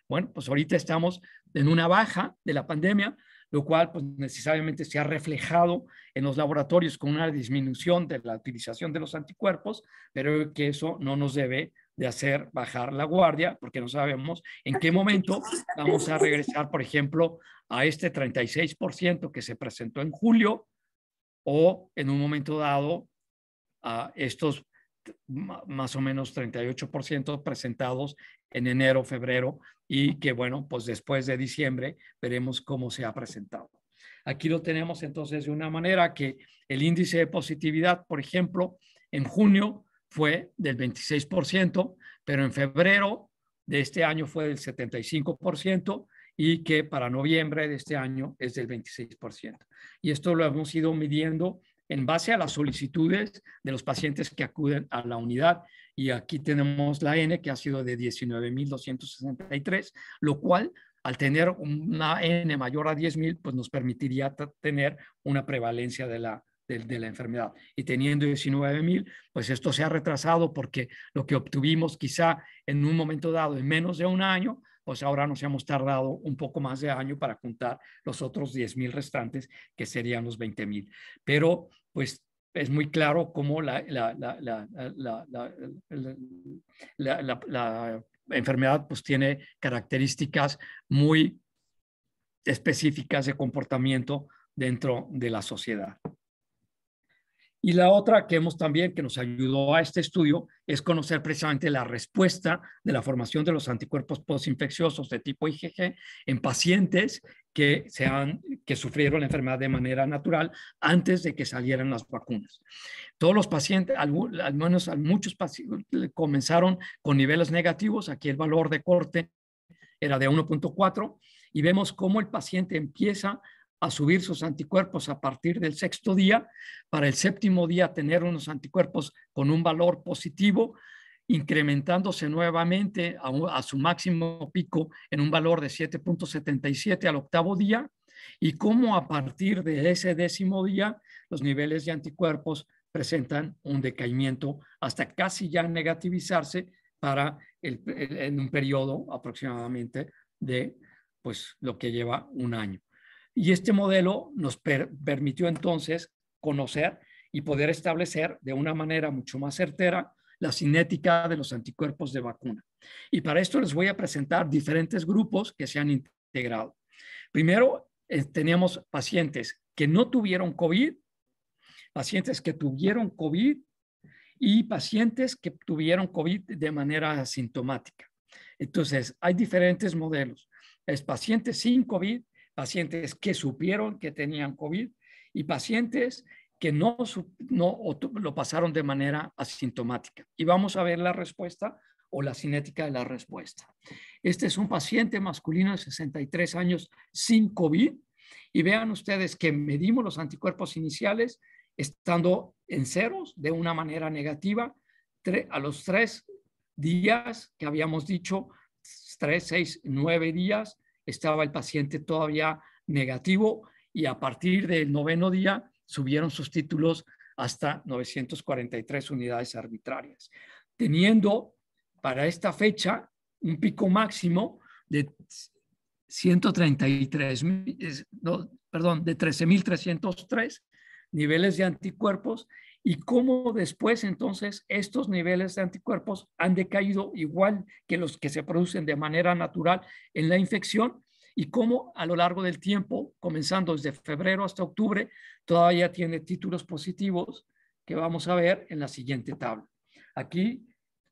bueno, pues ahorita estamos en una baja de la pandemia, lo cual pues necesariamente se ha reflejado en los laboratorios con una disminución de la utilización de los anticuerpos, pero que eso no nos debe de hacer bajar la guardia, porque no sabemos en qué momento vamos a regresar, por ejemplo, a este 36% que se presentó en julio, o en un momento dado a estos más o menos 38% presentados en enero, febrero, y que bueno, pues después de diciembre veremos cómo se ha presentado. Aquí lo tenemos entonces de una manera que el índice de positividad, por ejemplo, en junio fue del 26%, pero en febrero de este año fue del 75%, y que para noviembre de este año es del 26%. Y esto lo hemos ido midiendo en base a las solicitudes de los pacientes que acuden a la unidad. Y aquí tenemos la N, que ha sido de 19.263, lo cual, al tener una N mayor a 10.000, pues nos permitiría tener una prevalencia de la enfermedad. Y teniendo 19.000, pues esto se ha retrasado porque lo que obtuvimos quizá en un momento dado en menos de un año, pues ahora nos hemos tardado un poco más de año para juntar los otros 10.000 restantes, que serían los 20.000. Pero pues es muy claro cómo la enfermedad pues tiene características muy específicas de comportamiento dentro de la sociedad. Y la otra que nos ayudó a este estudio es conocer precisamente la respuesta de la formación de los anticuerpos postinfecciosos de tipo IgG en pacientes que sufrieron la enfermedad de manera natural antes de que salieran las vacunas. Todos los pacientes, al menos muchos pacientes, comenzaron con niveles negativos. Aquí el valor de corte era de 1.4, y vemos cómo el paciente empieza a subir sus anticuerpos a partir del 6º día, para el 7º día tener unos anticuerpos con un valor positivo, incrementándose nuevamente a su máximo pico en un valor de 7.77 al 8º día, y cómo a partir de ese 10º día los niveles de anticuerpos presentan un decaimiento hasta casi ya negativizarse en un periodo aproximadamente de pues lo que lleva un año. Y este modelo nos permitió entonces conocer y poder establecer de una manera mucho más certera la cinética de los anticuerpos de vacuna. Y para esto les voy a presentar diferentes grupos que se han integrado. Primero, teníamos pacientes que no tuvieron COVID, pacientes que tuvieron COVID y pacientes que tuvieron COVID de manera asintomática. Entonces, hay diferentes modelos. Es pacientes sin COVID, pacientes que supieron que tenían COVID y pacientes que no lo pasaron de manera asintomática. Y vamos a ver la respuesta o la cinética de la respuesta. Este es un paciente masculino de 63 años sin COVID, y vean ustedes que medimos los anticuerpos iniciales estando en ceros de una manera negativa. A los 3 días que habíamos dicho, 3, 6, 9 días, estaba el paciente todavía negativo, y a partir del 9º día subieron sus títulos hasta 943 unidades arbitrarias, teniendo para esta fecha un pico máximo de 13.303 niveles de anticuerpos, y cómo después entonces estos niveles de anticuerpos han decaído igual que los que se producen de manera natural en la infección, y cómo a lo largo del tiempo, comenzando desde febrero hasta octubre, todavía tiene títulos positivos que vamos a ver en la siguiente tabla. Aquí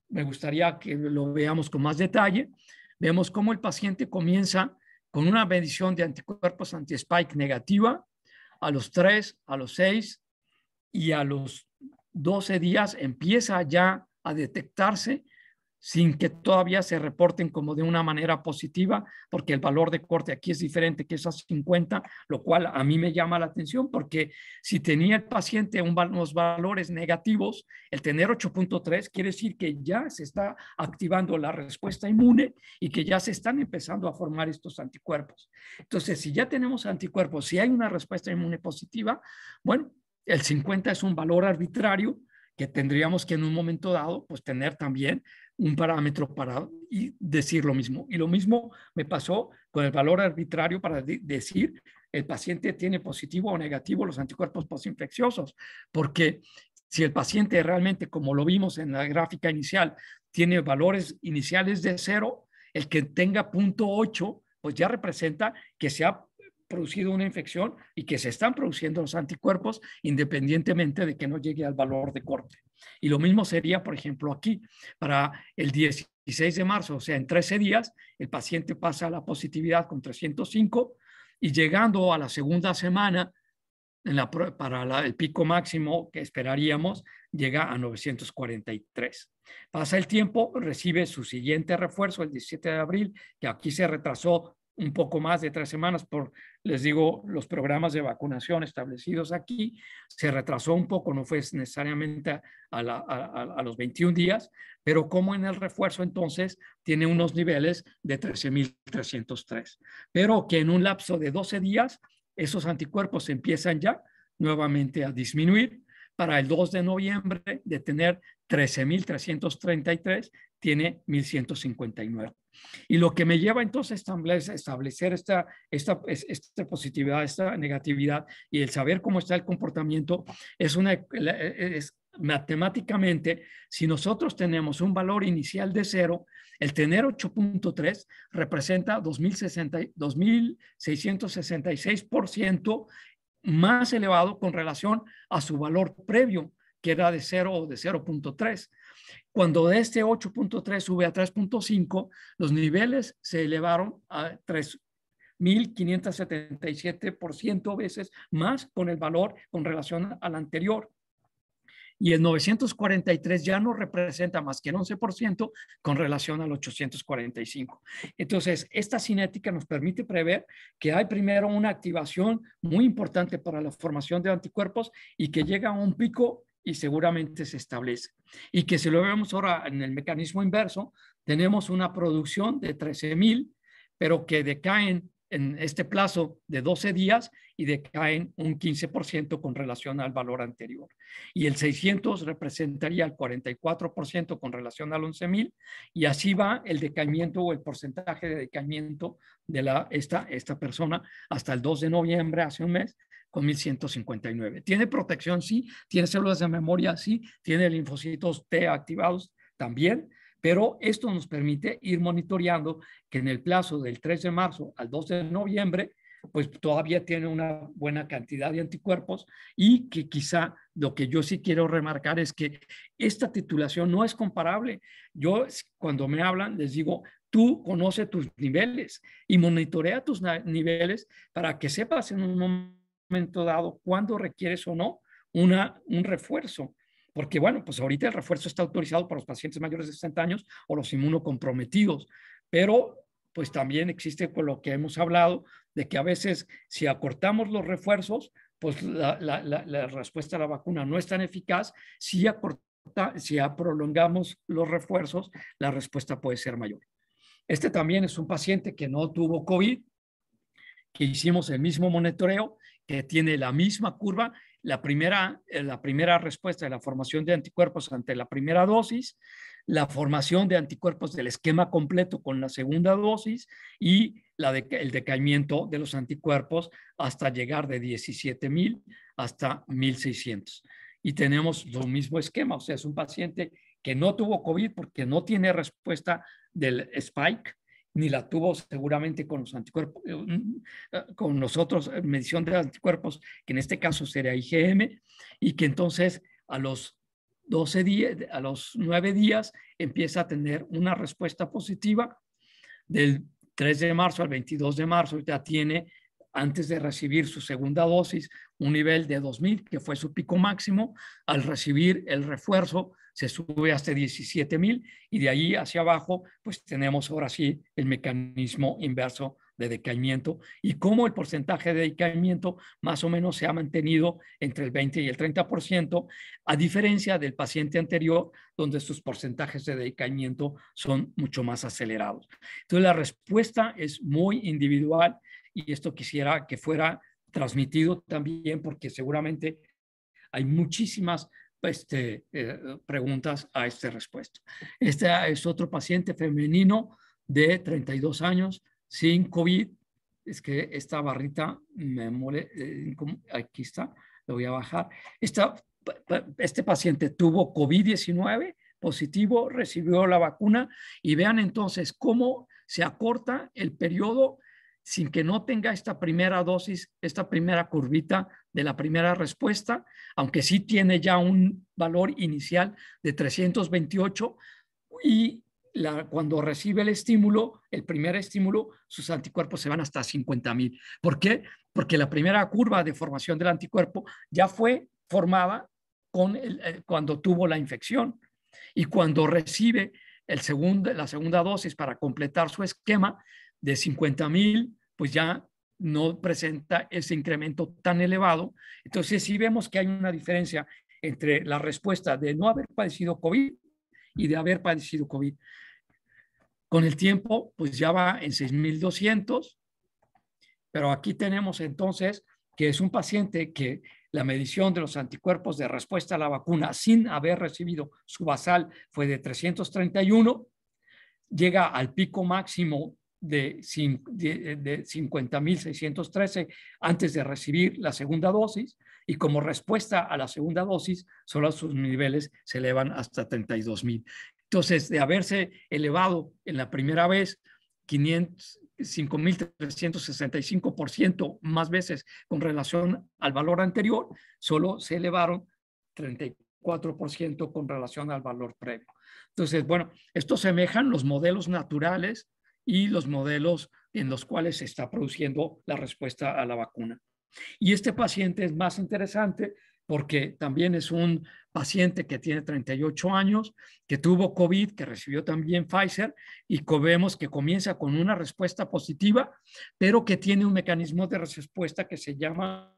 me gustaría que lo veamos con más detalle. Vemos cómo el paciente comienza con una medición de anticuerpos anti-spike negativa. A los 3, a los 6 y a los 12 días empieza ya a detectarse sin que todavía se reporten como de una manera positiva, porque el valor de corte aquí es diferente que esos 50, lo cual a mí me llama la atención, porque si tenía el paciente unos valores negativos, el tener 8.3 quiere decir que ya se está activando la respuesta inmune y que ya se están empezando a formar estos anticuerpos. Entonces, si ya tenemos anticuerpos, si hay una respuesta inmune positiva, bueno, el 50 es un valor arbitrario que tendríamos que en un momento dado, pues tener también un parámetro para decir lo mismo. Y lo mismo me pasó con el valor arbitrario para decir el paciente tiene positivo o negativo los anticuerpos postinfecciosos, porque si el paciente realmente, como lo vimos en la gráfica inicial, tiene valores iniciales de 0, el que tenga 0.8, pues ya representa que se ha producido una infección y que se están produciendo los anticuerpos independientemente de que no llegue al valor de corte. Y lo mismo sería, por ejemplo, aquí, para el 16 de marzo, o sea, en 13 días, el paciente pasa a la positividad con 305 y llegando a la segunda semana, para el pico máximo que esperaríamos, llega a 943. Pasa el tiempo, recibe su siguiente refuerzo el 17 de abril, que aquí se retrasó un poco más de 3 semanas por, les digo, los programas de vacunación establecidos aquí. Se retrasó un poco, no fue necesariamente a los 21 días, pero como en el refuerzo entonces tiene unos niveles de 13.303. Pero que en un lapso de 12 días esos anticuerpos empiezan ya nuevamente a disminuir. Para el 2 de noviembre de tener 13.333, tiene 1.159. Y lo que me lleva entonces a establecer esta positividad, esta negatividad y el saber cómo está el comportamiento es matemáticamente, si nosotros tenemos un valor inicial de 0, el tener 8.3 representa 2.666% más elevado con relación a su valor previo, que era de 0 o de 0.3. Cuando de este 8.3 sube a 3.5, los niveles se elevaron a 3.577% veces más con el valor con relación al anterior. Y el 943 ya no representa más que el 11% con relación al 845. Entonces, esta cinética nos permite prever que hay primero una activación muy importante para la formación de anticuerpos y que llega a un pico y seguramente se establece. Y que si lo vemos ahora en el mecanismo inverso, tenemos una producción de 13.000, pero que decaen en este plazo de 12 días y decaen un 15% con relación al valor anterior. Y el 600 representaría el 44% con relación al 11.000 y así va el decaimiento o el porcentaje de decaimiento de esta persona hasta el 2 de noviembre, hace un mes, con 1.159. ¿Tiene protección? Sí. ¿Tiene células de memoria? Sí. ¿Tiene linfocitos T activados? También. Pero esto nos permite ir monitoreando que en el plazo del 3 de marzo al 2 de noviembre, pues todavía tiene una buena cantidad de anticuerpos y que quizá lo que yo sí quiero remarcar es que esta titulación no es comparable. Yo cuando me hablan les digo, tú conoce tus niveles y monitorea tus niveles para que sepas en un momento dado cuándo requieres o no un refuerzo. Porque, bueno, pues ahorita el refuerzo está autorizado para los pacientes mayores de 60 años o los inmunocomprometidos, pero pues también existe con lo que hemos hablado de que a veces si acortamos los refuerzos, pues la respuesta a la vacuna no es tan eficaz. Si prolongamos los refuerzos, la respuesta puede ser mayor. Este también es un paciente que no tuvo COVID, que hicimos el mismo monitoreo, que tiene la misma curva. La primera respuesta de la formación de anticuerpos ante la primera dosis, la formación de anticuerpos del esquema completo con la segunda dosis y el decaimiento de los anticuerpos hasta llegar de 17.000 hasta 1.600. Y tenemos lo mismo esquema, o sea, es un paciente que no tuvo COVID porque no tiene respuesta del spike, ni la tuvo seguramente con los anticuerpos, con nosotros, medición de anticuerpos, que en este caso sería IgM, y que entonces a los 12 días, a los 9 días, empieza a tener una respuesta positiva. Del 3 de marzo al 22 de marzo ya tiene antes de recibir su segunda dosis, un nivel de 2,000, que fue su pico máximo. Al recibir el refuerzo, se sube hasta 17,000 y de ahí hacia abajo, pues tenemos ahora sí el mecanismo inverso de decaimiento y cómo el porcentaje de decaimiento más o menos se ha mantenido entre el 20 y el 30%, a diferencia del paciente anterior, donde sus porcentajes de decaimiento son mucho más acelerados. Entonces, la respuesta es muy individual y esto quisiera que fuera transmitido también porque seguramente hay muchísimas preguntas a esta respuesta. Este es otro paciente femenino de 32 años sin COVID. Es que esta barrita me mole, aquí está, lo voy a bajar. Este paciente tuvo COVID-19 positivo, recibió la vacuna y vean entonces cómo se acorta el periodo sin que no tenga esta primera dosis, esta primera curvita de la primera respuesta, aunque sí tiene ya un valor inicial de 328 y cuando recibe el estímulo, el primer estímulo, sus anticuerpos se van hasta 50,000. ¿Por qué? Porque la primera curva de formación del anticuerpo ya fue formada cuando tuvo la infección y cuando recibe la segunda dosis para completar su esquema de 50,000, pues ya no presenta ese incremento tan elevado. Entonces, sí vemos que hay una diferencia entre la respuesta de no haber padecido COVID y de haber padecido COVID. Con el tiempo, pues ya va en 6,200, pero aquí tenemos entonces que es un paciente que la medición de los anticuerpos de respuesta a la vacuna sin haber recibido su basal fue de 331, llega al pico máximo de 50,613 antes de recibir la segunda dosis y como respuesta a la segunda dosis, solo sus niveles se elevan hasta 32,000. Entonces, de haberse elevado en la primera vez 5,365% más veces con relación al valor anterior, solo se elevaron 34% con relación al valor previo. Entonces, bueno, esto semejan los modelos naturales y los modelos en los cuales se está produciendo la respuesta a la vacuna. Y este paciente es más interesante porque también es un paciente que tiene 38 años, que tuvo COVID, que recibió también Pfizer, y vemos que comienza con una respuesta positiva, pero que tiene un mecanismo de respuesta que se llama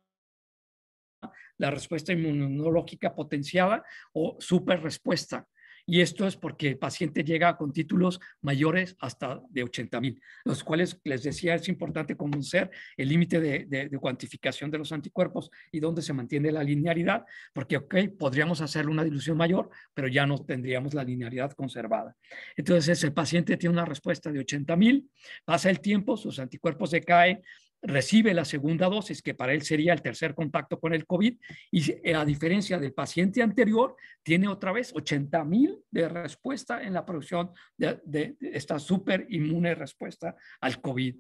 la respuesta inmunológica potenciada o superrespuesta. Y esto es porque el paciente llega con títulos mayores hasta de 80,000, los cuales les decía es importante conocer el límite de cuantificación de los anticuerpos y dónde se mantiene la linealidad, porque podríamos hacer una dilución mayor, pero ya no tendríamos la linealidad conservada. Entonces el paciente tiene una respuesta de 80,000, pasa el tiempo, sus anticuerpos decaen, recibe la segunda dosis, que para él sería el tercer contacto con el COVID, y a diferencia del paciente anterior, tiene otra vez 80,000 de respuesta en la producción de esta super inmune respuesta al COVID.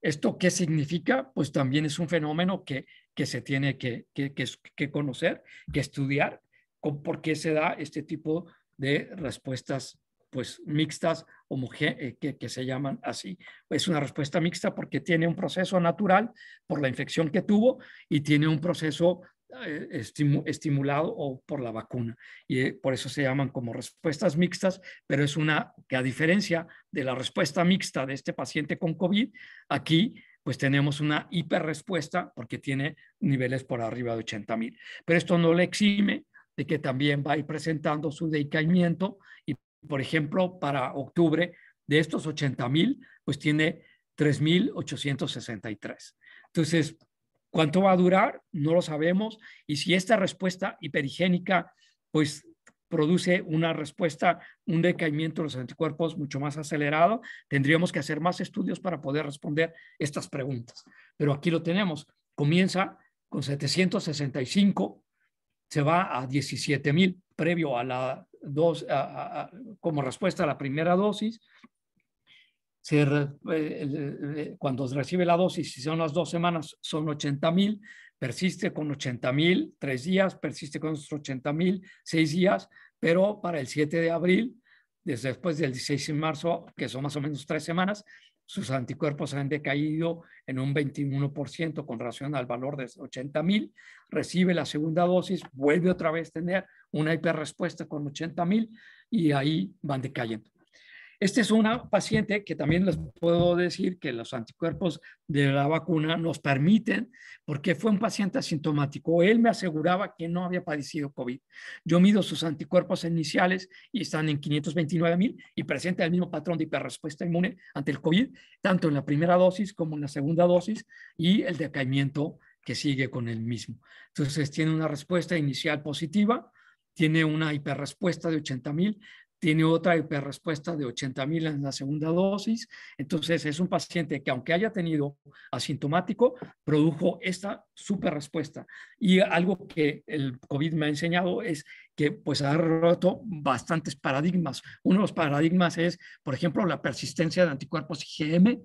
¿Esto qué significa? Pues también es un fenómeno que se tiene que conocer, que estudiar, por qué se da este tipo de respuestas pues mixtas, que se llaman así. Es una respuesta mixta porque tiene un proceso natural por la infección que tuvo y tiene un proceso estimulado o por la vacuna. Y por eso se llaman como respuestas mixtas, pero es una que a diferencia de la respuesta mixta de este paciente con COVID, aquí pues tenemos una hiperrespuesta porque tiene niveles por arriba de 80,000. Pero esto no le exime de que también va a ir presentando su decaimiento y por ejemplo, para octubre, de estos 80,000, pues tiene 3,863. Entonces, ¿cuánto va a durar? No lo sabemos. Y si esta respuesta hiperigénica, pues produce una respuesta, un decaimiento de los anticuerpos mucho más acelerado, tendríamos que hacer más estudios para poder responder estas preguntas. Pero aquí lo tenemos. Comienza con 765, se va a 17,000 previo a la como respuesta a la primera dosis. Cuando recibe la dosis, si son las 2 semanas, son 80,000, persiste con 80,000 3 días, persiste con otros 80,000 6 días, pero para el 7 de abril, después del 16 de marzo, que son más o menos 3 semanas, sus anticuerpos han decaído en un 21% con relación al valor de 80,000, recibe la segunda dosis, vuelve otra vez a tener una hiperrespuesta con 80,000 y ahí van decayendo. Esta es una paciente que también les puedo decir que los anticuerpos de la vacuna nos permiten, porque fue un paciente asintomático. Él me aseguraba que no había padecido COVID. Yo mido sus anticuerpos iniciales y están en 529,000 y presenta el mismo patrón de hiperrespuesta inmune ante el COVID, tanto en la primera dosis como en la segunda dosis, y el decaimiento que sigue con el mismo. Entonces tiene una respuesta inicial positiva, tiene una hiperrespuesta de 80,000, tiene otra hiperrespuesta de 80,000 en la segunda dosis. Entonces es un paciente que, aunque haya tenido asintomático, produjo esta super respuesta. Y algo que el COVID me ha enseñado es que pues ha roto bastantes paradigmas. Uno de los paradigmas es, por ejemplo, la persistencia de anticuerpos IgM,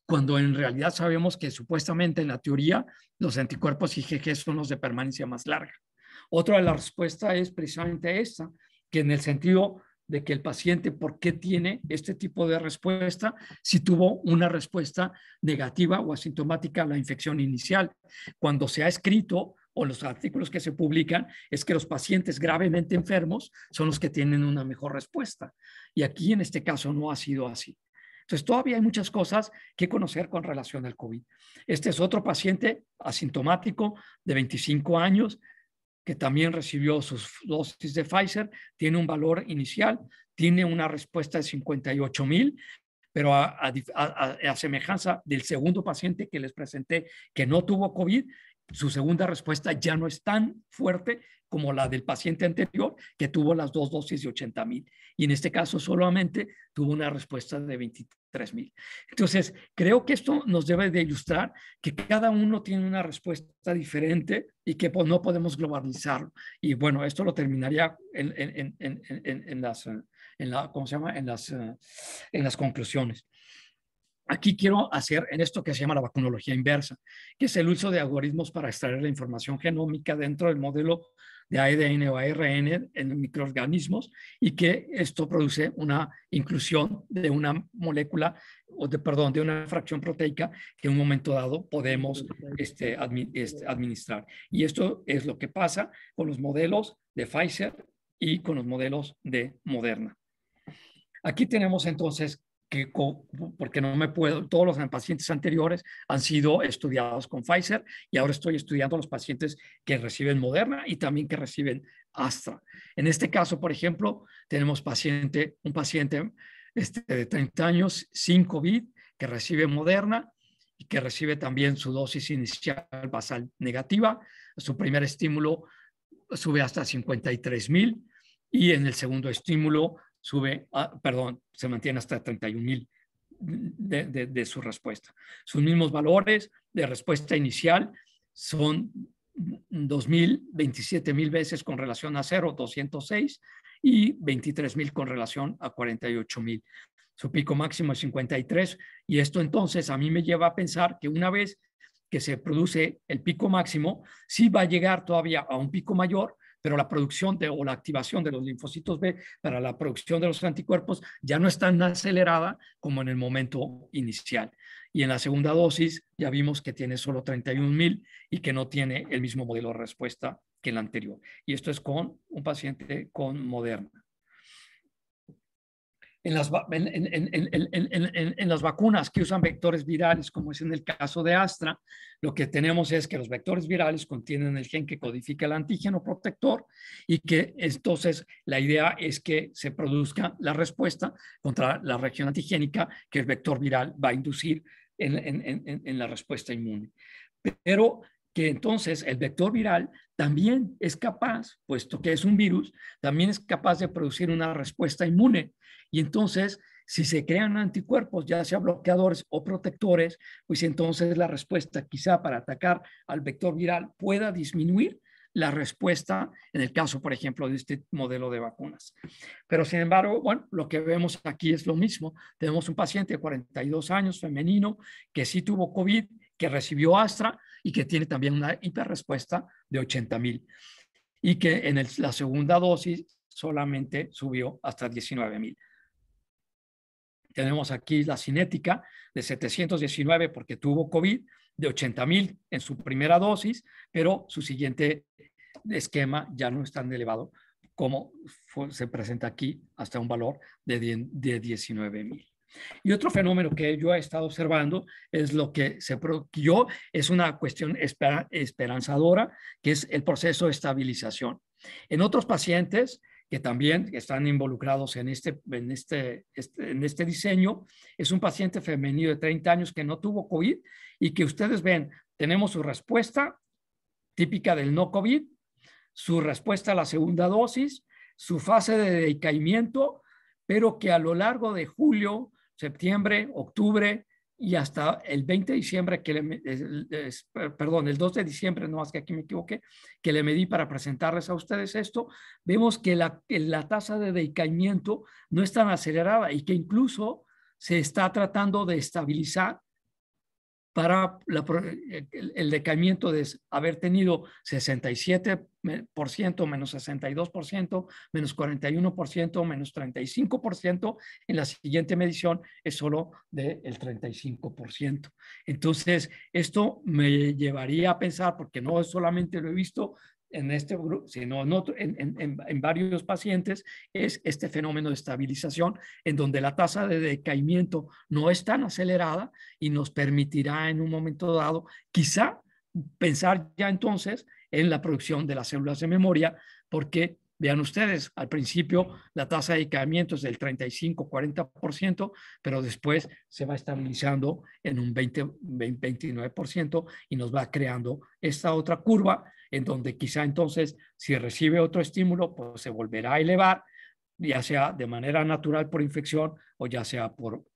cuando en realidad sabemos que supuestamente en la teoría los anticuerpos IgG son los de permanencia más larga. Otra de las respuestas es precisamente esta, que en el sentido de que el paciente, ¿por qué tiene este tipo de respuesta si tuvo una respuesta negativa o asintomática a la infección inicial? Cuando se ha escrito o los artículos que se publican es que los pacientes gravemente enfermos son los que tienen una mejor respuesta. Y aquí en este caso no ha sido así. Entonces, todavía hay muchas cosas que conocer con relación al COVID. Este es otro paciente asintomático de 25 años, que también recibió sus dosis de Pfizer, tiene un valor inicial, tiene una respuesta de 58,000, pero a semejanza del segundo paciente que les presenté que no tuvo COVID, su segunda respuesta ya no es tan fuerte como la del paciente anterior que tuvo las dos dosis de 80,000. Y en este caso solamente tuvo una respuesta de 23,000. Entonces, creo que esto nos debe de ilustrar que cada uno tiene una respuesta diferente y que pues, no podemos globalizarlo. Y bueno, esto lo terminaría en las conclusiones. Aquí quiero hacer en esto que se llama la vacunología inversa, que es el uso de algoritmos para extraer la información genómica dentro del modelo de ADN o ARN en microorganismos, y que esto produce una inclusión de una molécula, de una fracción proteica que en un momento dado podemos administrar. Y esto es lo que pasa con los modelos de Pfizer y con los modelos de Moderna. Aquí tenemos entonces que, porque no me puedo, todos los pacientes anteriores han sido estudiados con Pfizer y ahora estoy estudiando los pacientes que reciben Moderna y también que reciben Astra. En este caso, por ejemplo, tenemos un paciente de 30 años sin COVID que recibe Moderna y que recibe también su dosis inicial basal negativa. Su primer estímulo sube hasta 53,000 y en el segundo estímulo se mantiene hasta 31,000 de su respuesta. Sus mismos valores de respuesta inicial son 2,000, 27,000 veces con relación a 0, 206, y 23,000 con relación a 48,000. Su pico máximo es 53, y esto entonces a mí me lleva a pensar que una vez que se produce el pico máximo, sí va a llegar todavía a un pico mayor, pero la producción o la activación de los linfocitos B para la producción de los anticuerpos ya no es tan acelerada como en el momento inicial. Y en la segunda dosis ya vimos que tiene solo 31,000 y que no tiene el mismo modelo de respuesta que el anterior. Y esto es con un paciente con Moderna. En las vacunas que usan vectores virales, como es en el caso de Astra, lo que tenemos es que los vectores virales contienen el gen que codifica el antígeno protector y que entonces la idea es que se produzca la respuesta contra la reacción antigénica que el vector viral va a inducir en la respuesta inmune. Pero que entonces el vector viral también es capaz, puesto que es un virus, también es capaz de producir una respuesta inmune. Y entonces, si se crean anticuerpos, ya sea bloqueadores o protectores, pues entonces la respuesta quizá para atacar al vector viral pueda disminuir la respuesta en el caso, por ejemplo, de este modelo de vacunas. Pero sin embargo, bueno, lo que vemos aquí es lo mismo. Tenemos un paciente de 42 años, femenino, que sí tuvo COVID, que recibió Astra y que tiene también una hiperrespuesta de 80,000 y que en la segunda dosis solamente subió hasta 19,000. Tenemos aquí la cinética de 719 porque tuvo COVID, de 80,000 en su primera dosis, pero su siguiente esquema ya no es tan elevado como se presenta aquí, hasta un valor de 19,000. Y otro fenómeno que yo he estado observando es lo que es una cuestión esperanzadora, que es el proceso de estabilización. En otros pacientes que también están involucrados en este diseño, es un paciente femenino de 30 años que no tuvo COVID y que ustedes ven, tenemos su respuesta típica del no COVID, su respuesta a la segunda dosis, su fase de decaimiento, pero que a lo largo de julio, septiembre, octubre y hasta el 20 de diciembre, el 2 de diciembre, no más que aquí me equivoqué, que le medí para presentarles a ustedes esto, vemos que la tasa de decaimiento no es tan acelerada y que incluso se está tratando de estabilizar para el decaimiento de haber tenido 67%, menos 62%, menos 41%, menos 35%, en la siguiente medición es solo del 35%. Entonces, esto me llevaría a pensar, porque no solamente lo he visto en este grupo, sino en varios pacientes, es este fenómeno de estabilización en donde la tasa de decaimiento no es tan acelerada y nos permitirá en un momento dado quizá pensar ya entonces en la producción de las células de memoria, porque vean ustedes, al principio la tasa de decaimiento es del 35-40%, pero después se va estabilizando en un 29% y nos va creando esta otra curva en donde quizá entonces si recibe otro estímulo, pues se volverá a elevar, ya sea de manera natural por infección o ya sea por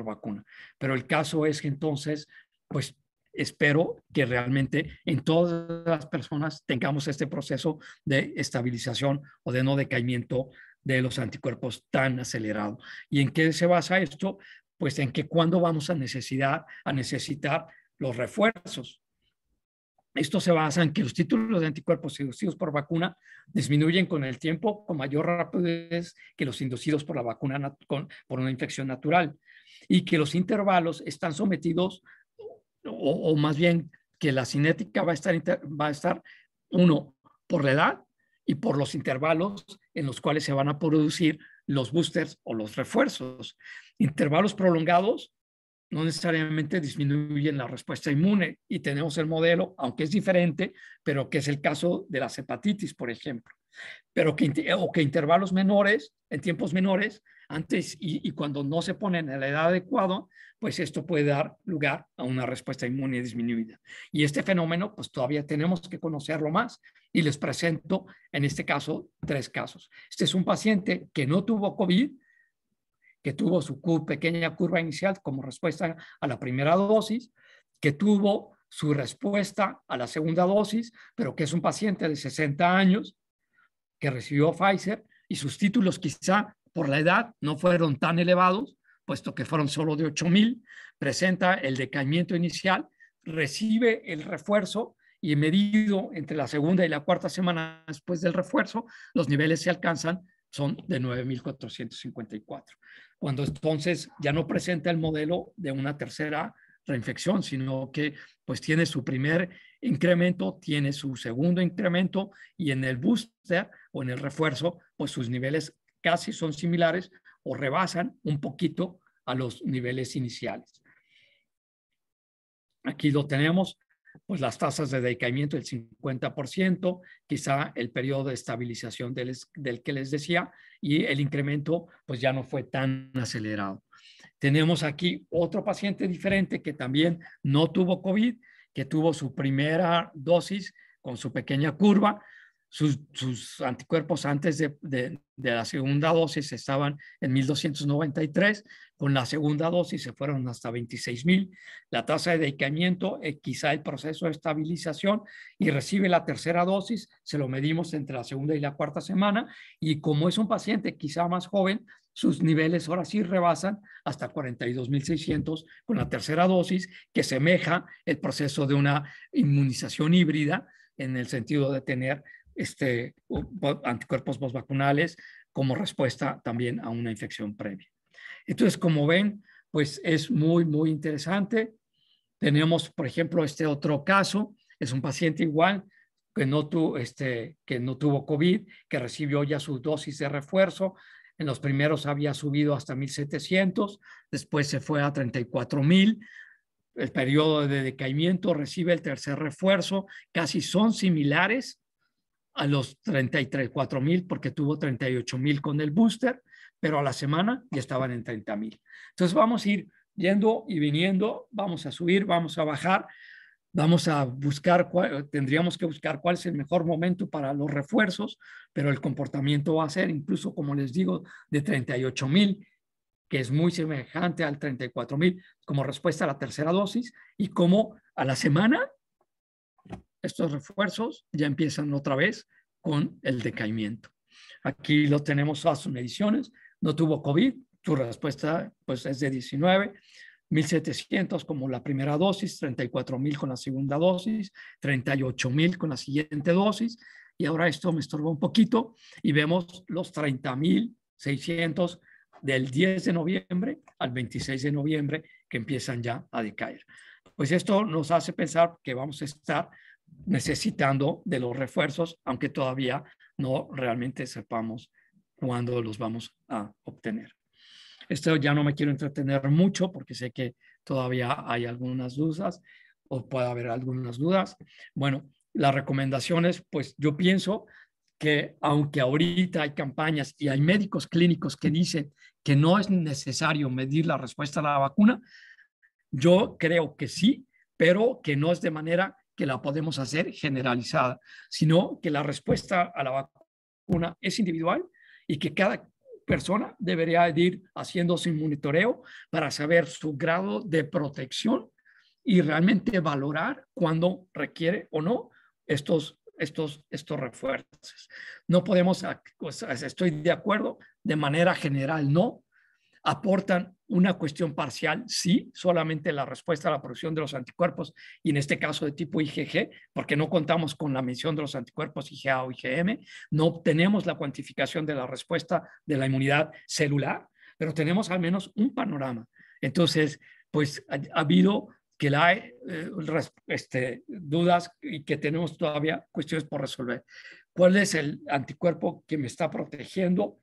vacuna. Pero el caso es que entonces, pues espero que realmente en todas las personas tengamos este proceso de estabilización o de no decaimiento de los anticuerpos tan acelerado. ¿Y en qué se basa esto? Pues en que cuándo vamos a necesitar los refuerzos. Esto se basa en que los títulos de anticuerpos inducidos por vacuna disminuyen con el tiempo con mayor rapidez que los inducidos por la vacuna por una infección natural y que los intervalos están sometidos o más bien que la cinética va a estar uno por la edad y por los intervalos en los cuales se van a producir los boosters o los refuerzos. Intervalos prolongados no necesariamente disminuyen la respuesta inmune y tenemos el modelo, aunque es diferente, pero que es el caso de las hepatitis, por ejemplo. Pero que intervalos menores, en tiempos menores, antes y cuando no se ponen en la edad adecuada, pues esto puede dar lugar a una respuesta inmune disminuida. Y este fenómeno, pues todavía tenemos que conocerlo más y les presento en este caso 3 casos. Este es un paciente que no tuvo COVID, que tuvo su pequeña curva inicial como respuesta a la primera dosis, que tuvo su respuesta a la segunda dosis, pero que es un paciente de 60 años que recibió Pfizer y sus títulos quizá por la edad no fueron tan elevados, puesto que fueron solo de 8,000, presenta el decaimiento inicial, recibe el refuerzo y medido entre la segunda y la cuarta semana después del refuerzo, los niveles se alcanzan, son de 9,454. Cuando entonces ya no presenta el modelo de una tercera reinfección, sino que pues tiene su primer incremento, tiene su segundo incremento y en el booster o en el refuerzo, pues sus niveles casi son similares o rebasan un poquito a los niveles iniciales. Aquí lo tenemos, pues las tasas de decaimiento del 50%, quizá el periodo de estabilización del que les decía, y el incremento pues ya no fue tan acelerado. Tenemos aquí otro paciente diferente que también no tuvo COVID, que tuvo su primera dosis con su pequeña curva. Sus anticuerpos antes de la segunda dosis estaban en 1,293, con la segunda dosis se fueron hasta 26,000. La tasa de decaimiento, quizá el proceso de estabilización, y recibe la tercera dosis, se lo medimos entre la segunda y la cuarta semana, y como es un paciente quizá más joven, sus niveles ahora sí rebasan hasta 42,600 con la tercera dosis, que semeja el proceso de una inmunización híbrida en el sentido de tener anticuerpos postvacunales como respuesta también a una infección previa. Entonces, como ven, pues es muy, muy interesante. Tenemos, por ejemplo, este otro caso, es un paciente igual que no tuvo COVID, que recibió ya su dosis de refuerzo. En los primeros había subido hasta 1,700, después se fue a 34,000. El periodo de decaimiento, recibe el tercer refuerzo, casi son similares a los 34,000 porque tuvo 38,000 con el booster, pero a la semana ya estaban en 30,000. Entonces vamos a ir yendo y viniendo, vamos a subir, vamos a bajar, vamos a buscar, tendríamos que buscar cuál es el mejor momento para los refuerzos, pero el comportamiento va a ser incluso, como les digo, de 38,000, que es muy semejante al 34,000 como respuesta a la tercera dosis, y como a la semana estos refuerzos ya empiezan otra vez con el decaimiento. Aquí lo tenemos a sus mediciones, no tuvo COVID, su respuesta pues es de 19, 1,700 como la primera dosis, 34,000 con la segunda dosis, 38,000 con la siguiente dosis, y ahora esto me estorba un poquito y vemos los 30,600 del 10 de noviembre al 26 de noviembre que empiezan ya a decaer. Pues esto nos hace pensar que vamos a estar necesitando de los refuerzos, aunque todavía no realmente sepamos cuándo los vamos a obtener. Esto ya no me quiero entretener mucho porque sé que todavía hay algunas dudas o puede haber algunas dudas. Bueno, las recomendaciones, pues yo pienso que aunque ahorita hay campañas y hay médicos clínicos que dicen que no es necesario medir la respuesta a la vacuna, yo creo que sí, pero que no es de manera que la podemos hacer generalizada, sino que la respuesta a la vacuna es individual y que cada persona debería ir haciendo su monitoreo para saber su grado de protección y realmente valorar cuándo requiere o no estos refuerzos. No podemos, pues, estoy de acuerdo, de manera general no. ¿Aportan una cuestión parcial? Sí, solamente la respuesta a la producción de los anticuerpos, y en este caso de tipo IgG, porque no contamos con la mención de los anticuerpos IgA o IgM, no obtenemos la cuantificación de la respuesta de la inmunidad celular, pero tenemos al menos un panorama. Entonces, pues ha habido que hay dudas y que tenemos todavía cuestiones por resolver. ¿Cuál es el anticuerpo que me está protegiendo?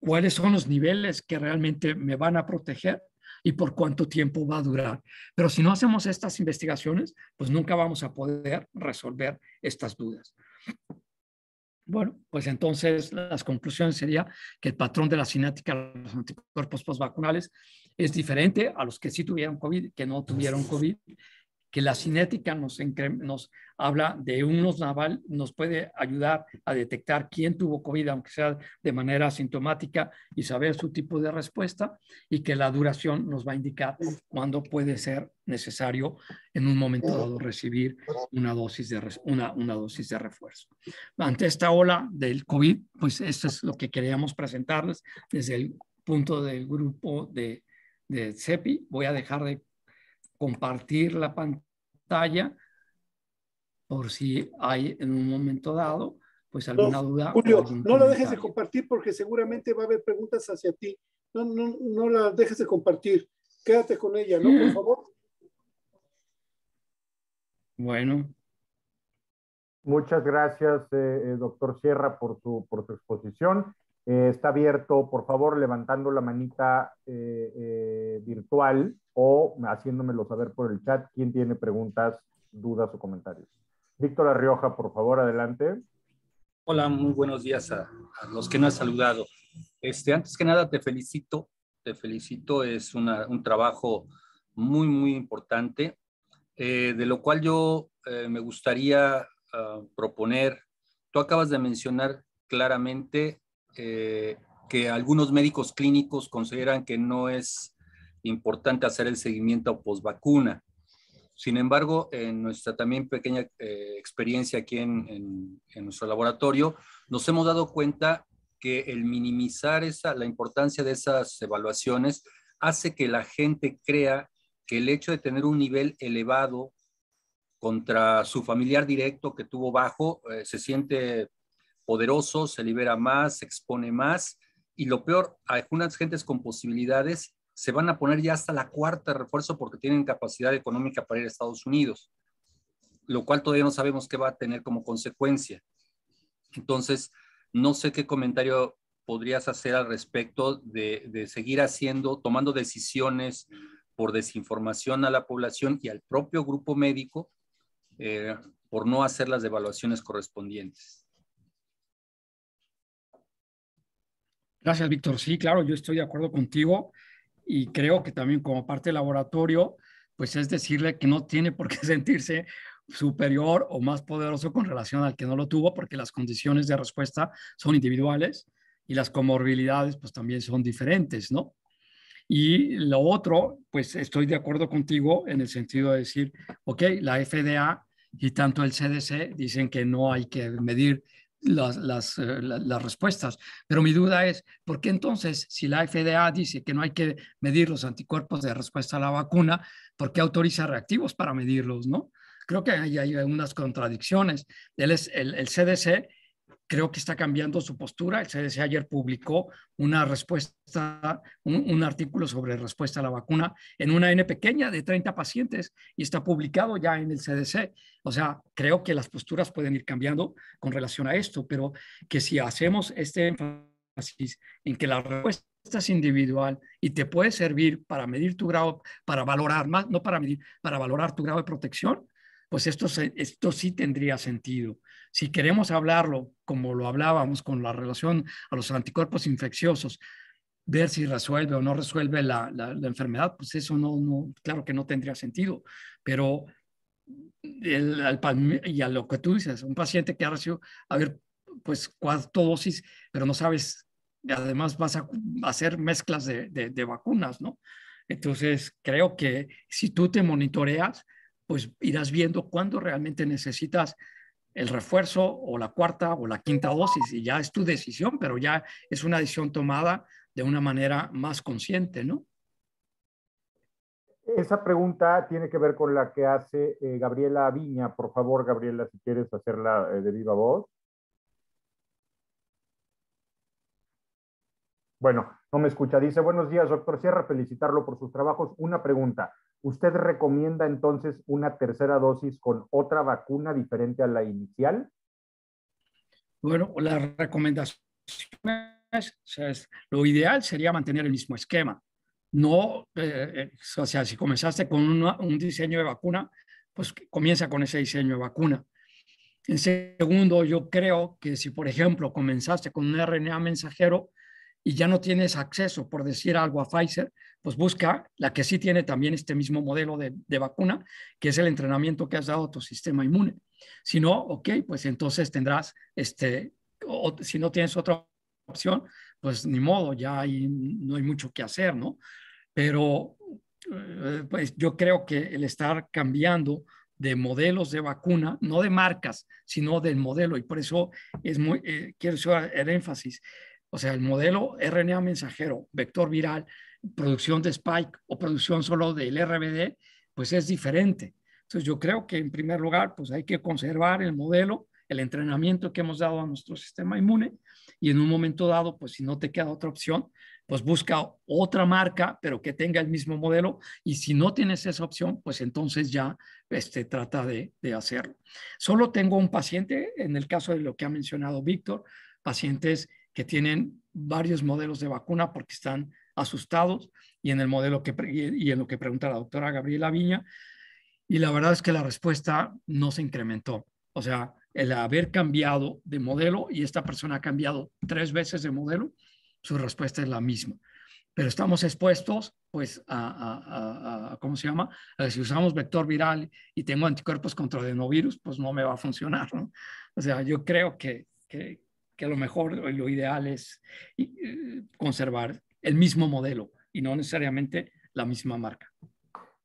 ¿Cuáles son los niveles que realmente me van a proteger y por cuánto tiempo va a durar? Pero si no hacemos estas investigaciones, pues nunca vamos a poder resolver estas dudas. Bueno, pues entonces las conclusiones serían que el patrón de la cinética de los anticuerpos postvacunales es diferente a los que sí tuvieron COVID, que no tuvieron COVID, que la cinética nos habla de unos naval, nos puede ayudar a detectar quién tuvo COVID, aunque sea de manera asintomática, y saber su tipo de respuesta, y que la duración nos va a indicar cuándo puede ser necesario en un momento dado recibir una dosis de refuerzo. Ante esta ola del COVID, pues esto es lo que queríamos presentarles desde el punto del grupo de CEPI. Voy a dejar de compartir la pantalla por si hay en un momento dado pues alguna duda. Julio, no la dejes de compartir porque seguramente va a haber preguntas hacia ti. No la dejes de compartir. Quédate con ella, ¿no? Por favor. Bueno. Muchas gracias, doctor Sierra, por su exposición. Está abierto, por favor, levantando la manita virtual o haciéndomelo saber por el chat quién tiene preguntas, dudas o comentarios. Víctor Arrioja, por favor, adelante. Hola, muy buenos días a los que no has saludado. Antes que nada te felicito, es un trabajo muy, muy importante, de lo cual yo me gustaría proponer. Tú acabas de mencionar claramente que algunos médicos clínicos consideran que no es importante hacer el seguimiento postvacuna. Sin embargo, en nuestra también pequeña experiencia aquí en nuestro laboratorio, nos hemos dado cuenta que el minimizar la importancia de esas evaluaciones hace que la gente crea que el hecho de tener un nivel elevado contra su familiar directo que tuvo bajo, se siente poderoso, se libera más, se expone más, y lo peor, algunas gentes con posibilidades se van a poner ya hasta la cuarta refuerzo porque tienen capacidad económica para ir a Estados Unidos, lo cual todavía no sabemos qué va a tener como consecuencia. Entonces, no sé qué comentario podrías hacer al respecto de seguir tomando decisiones por desinformación a la población y al propio grupo médico por no hacer las evaluaciones correspondientes. Gracias, Víctor. Sí, claro, yo estoy de acuerdo contigo y creo que también como parte del laboratorio, pues es decirle que no tiene por qué sentirse superior o más poderoso con relación al que no lo tuvo, porque las condiciones de respuesta son individuales y las comorbilidades pues también son diferentes, ¿no? Y lo otro, pues estoy de acuerdo contigo en el sentido de decir, ok, la FDA y tanto el CDC dicen que no hay que medir las respuestas, pero mi duda es, ¿por qué entonces si la FDA dice que no hay que medir los anticuerpos de respuesta a la vacuna, ¿por qué autoriza reactivos para medirlos, no? Creo que hay unas contradicciones. El CDC creo que está cambiando su postura. El CDC ayer publicó una respuesta, un artículo sobre respuesta a la vacuna en una N pequeña de 30 pacientes y está publicado ya en el CDC. O sea, creo que las posturas pueden ir cambiando con relación a esto, pero que si hacemos este énfasis en que la respuesta es individual y te puede servir para medir tu grado, para valorar más, no para medir, para valorar tu grado de protección, pues esto sí tendría sentido. Si queremos hablarlo como lo hablábamos con la relación a los anticuerpos infecciosos, ver si resuelve o no resuelve la enfermedad, pues eso claro que no tendría sentido. Pero y a lo que tú dices, un paciente que ha recibido, a ver, pues cuarto dosis, pero no sabes, además vas a hacer mezclas de vacunas, ¿no? Entonces, creo que si tú te monitoreas, pues irás viendo cuándo realmente necesitas el refuerzo o la cuarta o la quinta dosis y ya es tu decisión, pero ya es una decisión tomada de una manera más consciente, ¿no? Esa pregunta tiene que ver con la que hace Gabriela Viña. Por favor, Gabriela, si quieres hacerla de viva voz. Bueno, no me escucha. Dice, buenos días, doctor Sierra, felicitarlo por sus trabajos. Una pregunta. ¿Usted recomienda entonces una tercera dosis con otra vacuna diferente a la inicial? Bueno, la recomendación es, lo ideal sería mantener el mismo esquema. No, o sea, si comenzaste con un diseño de vacuna, pues comienza con ese diseño de vacuna. En segundo, yo creo que si, por ejemplo, comenzaste con un RNA mensajero y ya no tienes acceso, por decir algo, a Pfizer, pues busca la que sí tiene también este mismo modelo de vacuna, que es el entrenamiento que has dado a tu sistema inmune. Si no, ok, pues entonces tendrás, o si no tienes otra opción, pues ni modo, ya no hay mucho que hacer, ¿no? Pero pues yo creo que el estar cambiando de modelos de vacuna, no de marcas, sino del modelo, y por eso es quiero hacer el énfasis. O sea, el modelo RNA mensajero, vector viral, producción de spike o producción solo del RBD, pues es diferente. Entonces yo creo que en primer lugar, pues hay que conservar el modelo, el entrenamiento que hemos dado a nuestro sistema inmune y en un momento dado, pues si no te queda otra opción, pues busca otra marca, pero que tenga el mismo modelo. Y si no tienes esa opción, pues entonces ya trata de hacerlo. Solo tengo un paciente, en el caso de lo que ha mencionado Víctor, pacientes que tienen varios modelos de vacuna porque están asustados y en el modelo y en lo que pregunta la doctora Gabriela Viña. Y la verdad es que la respuesta no se incrementó. O sea, el haber cambiado de modelo y esta persona ha cambiado 3 veces de modelo, su respuesta es la misma. Pero estamos expuestos, pues, ¿cómo se llama? Si usamos vector viral y tengo anticuerpos contra adenovirus, pues no me va a funcionar, ¿no? O sea, yo creo que lo mejor, lo ideal es conservar el mismo modelo y no necesariamente la misma marca.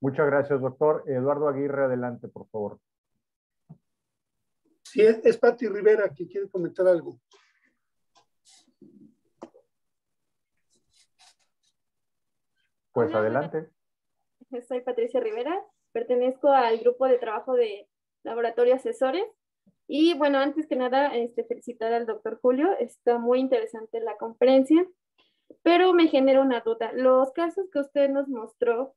Muchas gracias, doctor. Eduardo Aguirre, adelante, por favor. Sí, es Pati Rivera que quiere comentar algo. Pues hola, adelante. Soy Patricia Rivera, pertenezco al grupo de trabajo de Laboratorio Asesores. Y bueno, antes que nada, felicitar al doctor Julio. Está muy interesante la conferencia. Pero me genera una duda. Los casos que usted nos mostró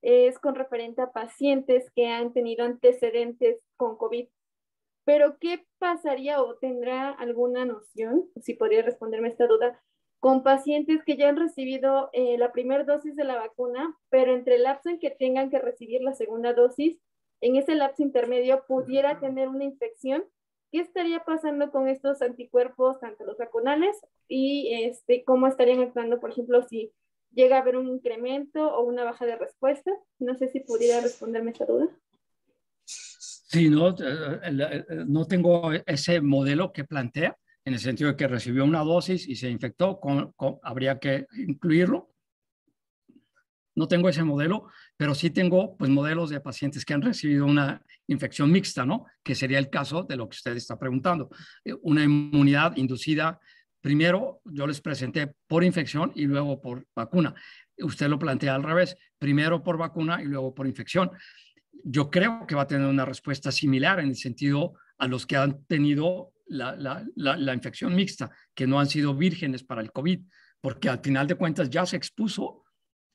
es con referente a pacientes que han tenido antecedentes con COVID. Pero ¿qué pasaría o tendrá alguna noción, si podría responderme esta duda, con pacientes que ya han recibido la primera dosis de la vacuna, pero entre el lapso en que tengan que recibir la segunda dosis, en ese lapso intermedio pudiera tener una infección? ¿Qué estaría pasando con estos anticuerpos, tanto los vacunales, y cómo estarían actuando, por ejemplo, si llega a haber un incremento o una baja de respuesta? No sé si pudiera responderme esta duda. Sí, no tengo ese modelo que plantea, en el sentido de que recibió una dosis y se infectó, habría que incluirlo. No tengo ese modelo, pero sí tengo pues modelos de pacientes que han recibido una infección mixta, ¿no? Que sería el caso de lo que usted está preguntando. Una inmunidad inducida, primero yo les presenté por infección y luego por vacuna. Usted lo plantea al revés, primero por vacuna y luego por infección. Yo creo que va a tener una respuesta similar en el sentido a los que han tenido la infección mixta, que no han sido vírgenes para el COVID, porque al final de cuentas ya se expuso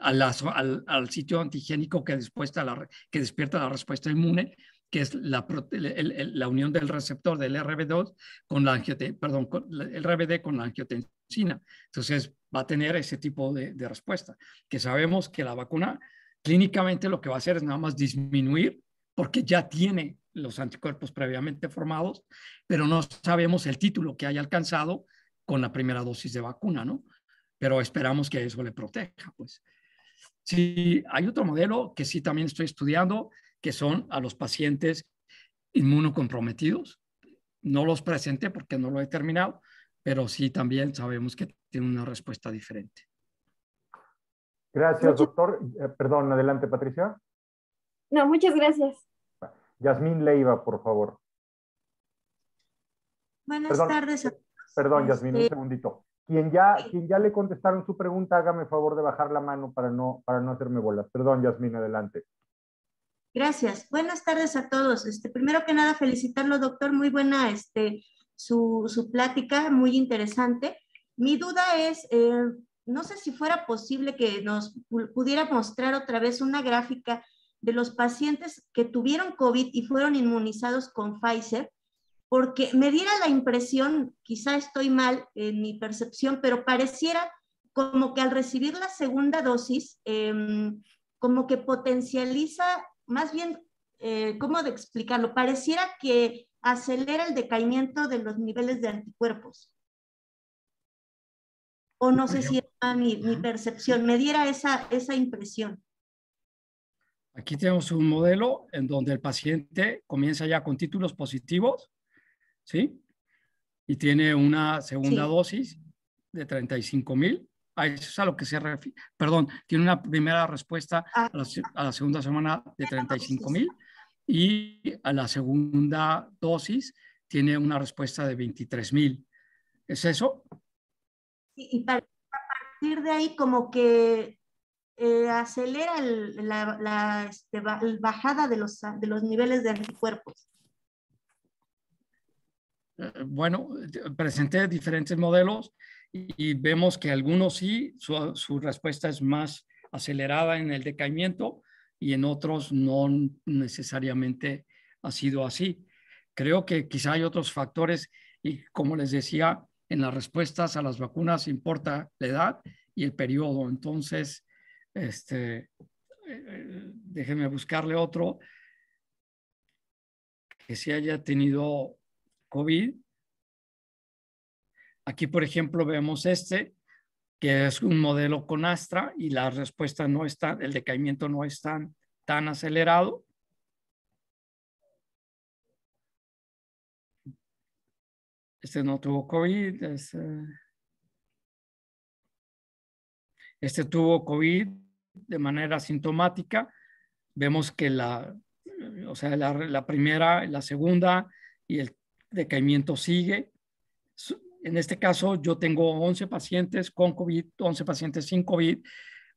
al sitio antigénico que despierta la respuesta inmune, que es la unión del receptor del RBD con la el RBD con la angiotensina. Entonces va a tener ese tipo de respuesta, que sabemos que la vacuna clínicamente lo que va a hacer es nada más disminuir, porque ya tiene los anticuerpos previamente formados, pero no sabemos el título que haya alcanzado con la primera dosis de vacuna, ¿no? Pero esperamos que eso le proteja, pues. Sí, hay otro modelo que sí también estoy estudiando, que son a los pacientes inmunocomprometidos. No los presenté porque no lo he terminado, pero sí también sabemos que tienen una respuesta diferente. Gracias, doctor. Perdón, adelante, Patricia. No, muchas gracias. Yasmín Leiva, por favor. Buenas tardes a todos. Perdón, Yasmín, un segundito. Quien ya le contestaron su pregunta, hágame favor de bajar la mano para no hacerme bolas. Perdón, Yasmín, adelante. Gracias. Buenas tardes a todos. Primero que nada, felicitarlo, doctor. Muy buena su plática, muy interesante. Mi duda es, no sé si fuera posible que nos pudiera mostrar otra vez una gráfica de los pacientes que tuvieron COVID y fueron inmunizados con Pfizer, porque me diera la impresión, quizá estoy mal en mi percepción, pero pareciera como que al recibir la segunda dosis, como que potencializa, más bien, ¿cómo de explicarlo? Pareciera que acelera el decaimiento de los niveles de anticuerpos. O no sé si era mi percepción, me diera esa impresión. Aquí tenemos un modelo en donde el paciente comienza ya con títulos positivos, ¿sí? Y tiene una segunda dosis de 35,000. Eso es a lo que se refiere. Perdón, tiene una primera respuesta a la segunda semana de 35,000 y a la segunda dosis tiene una respuesta de 23,000. ¿Es eso? Y a partir de ahí como que acelera la bajada de los niveles de anticuerpos. Bueno, presenté diferentes modelos y vemos que algunos sí, su respuesta es más acelerada en el decaimiento y en otros no necesariamente ha sido así. Creo que quizá hay otros factores y como les decía, en las respuestas a las vacunas importa la edad y el periodo. Entonces, déjenme buscarle otro que sí haya tenido COVID. Aquí, por ejemplo, vemos que es un modelo con Astra y la respuesta no está, el decaimiento no es tan acelerado. No tuvo COVID. Este tuvo COVID de manera asintomática. Vemos que la primera, la segunda y el decaimiento sigue. En este caso, yo tengo 11 pacientes con COVID, 11 pacientes sin COVID,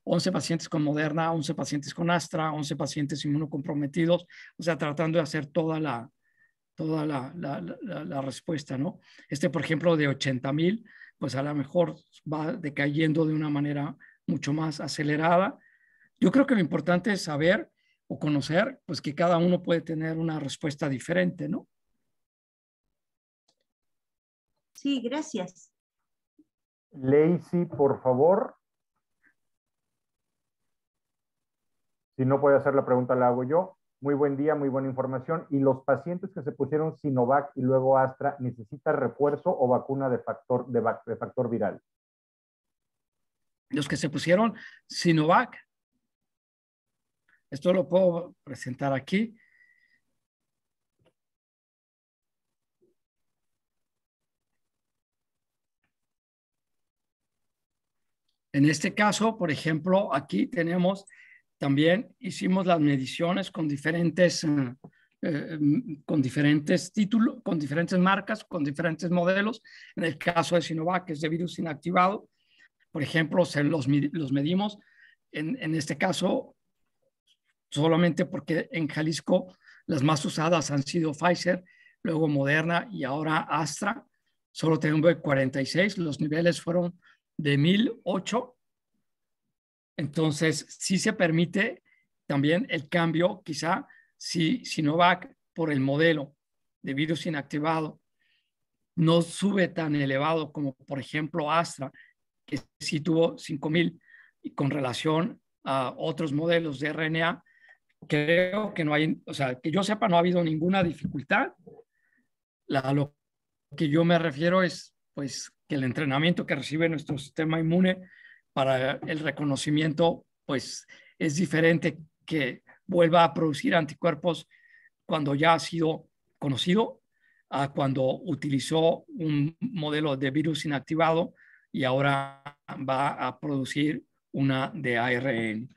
11 pacientes con Moderna, 11 pacientes con Astra, 11 pacientes inmunocomprometidos, o sea, tratando de hacer toda toda la respuesta, ¿no? Por ejemplo, de 80,000, pues a lo mejor va decayendo de una manera mucho más acelerada. Yo creo que lo importante es saber o conocer, pues que cada uno puede tener una respuesta diferente, ¿no? Sí, gracias. Lacey, por favor. Si no puede hacer la pregunta, la hago yo. Muy buen día, muy buena información. ¿Y los pacientes que se pusieron Sinovac y luego Astra, necesitan refuerzo o vacuna de factor viral? Los que se pusieron Sinovac, esto lo puedo presentar aquí. En este caso, por ejemplo, aquí tenemos, también hicimos las mediciones con diferentes títulos, con diferentes marcas, con diferentes modelos. En el caso de Sinovac, que es de virus inactivado, por ejemplo, los medimos, en este caso, solamente porque en Jalisco las más usadas han sido Pfizer, luego Moderna y ahora Astra. Solo tenemos 46, los niveles fueron de 1008. Entonces, sí se permite también el cambio, quizá si Sinovac por el modelo de virus inactivado no sube tan elevado como, por ejemplo, Astra, que sí tuvo 5,000, y con relación a otros modelos de RNA, creo que no hay, o sea, que yo sepa, no ha habido ninguna dificultad. Lo que yo me refiero es, pues, que el entrenamiento que recibe nuestro sistema inmune para el reconocimiento, pues, es diferente que vuelva a producir anticuerpos cuando ya ha sido conocido a cuando utilizó un modelo de virus inactivado y ahora va a producir una de ARN.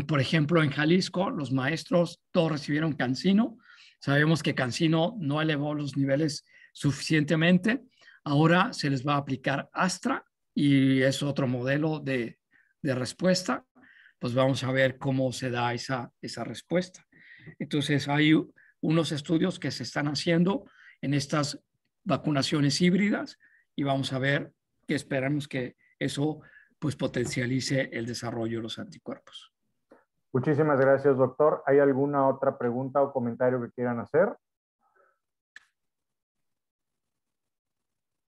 Por ejemplo, en Jalisco, los maestros todos recibieron CanSino. Sabemos que CanSino no elevó los niveles suficientemente. Ahora se les va a aplicar Astra y es otro modelo de respuesta. Pues vamos a ver cómo se da esa respuesta. Entonces, hay unos estudios que se están haciendo en estas vacunaciones híbridas y vamos a ver que esperamos que eso pues potencialice el desarrollo de los anticuerpos. Muchísimas gracias, doctor. ¿Hay alguna otra pregunta o comentario que quieran hacer?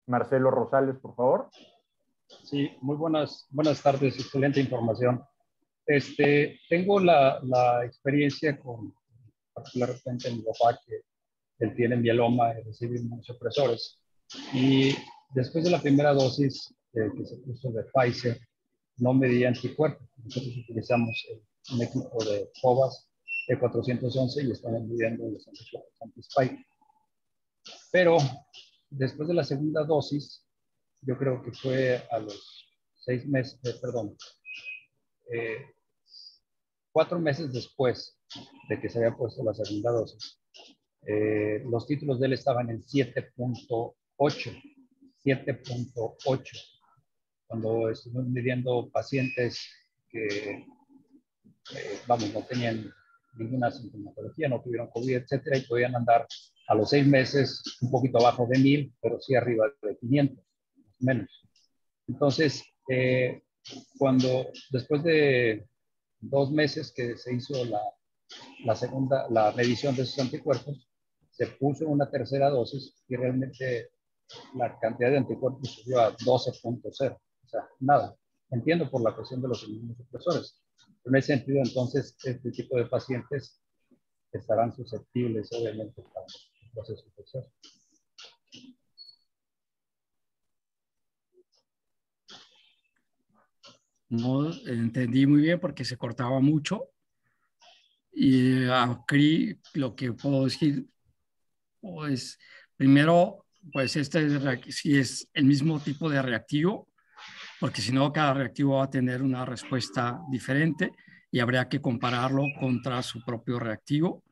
Marcelo Rosales, por favor. Sí, muy buenas tardes, excelente información. Tengo la experiencia con, particularmente mi papá, que él tiene mieloma y recibe inmunosupresores. Y después de la primera dosis que se puso de Pfizer, no medía anticuerpos. Nosotros utilizamos un equipo de COVAS E411 y estamos midiendo los anticuerpos anti-spike. Pero después de la segunda dosis, yo creo que fue a los 6 meses, 4 meses después de que se había puesto la segunda dosis, los títulos de él estaban en 7.8. Cuando estuvimos midiendo pacientes que, no tenían ninguna sintomatología, no tuvieron COVID, etcétera, y podían andar a los 6 meses un poquito abajo de 1000, pero sí arriba de 500, más o menos. Entonces, después de 2 meses que se hizo la medición de esos anticuerpos, se puso una tercera dosis y realmente la cantidad de anticuerpos subió a 12.0. O sea, nada. Entiendo por la cuestión de los inmunosupresores. En ese sentido, entonces, este tipo de pacientes estarán susceptibles, obviamente, para el proceso infeccioso. No entendí muy bien porque se cortaba mucho. Y aquí lo que puedo decir, pues, primero, pues sí es el mismo tipo de reactivo, porque si no, cada reactivo va a tener una respuesta diferente y habría que compararlo contra su propio reactivo.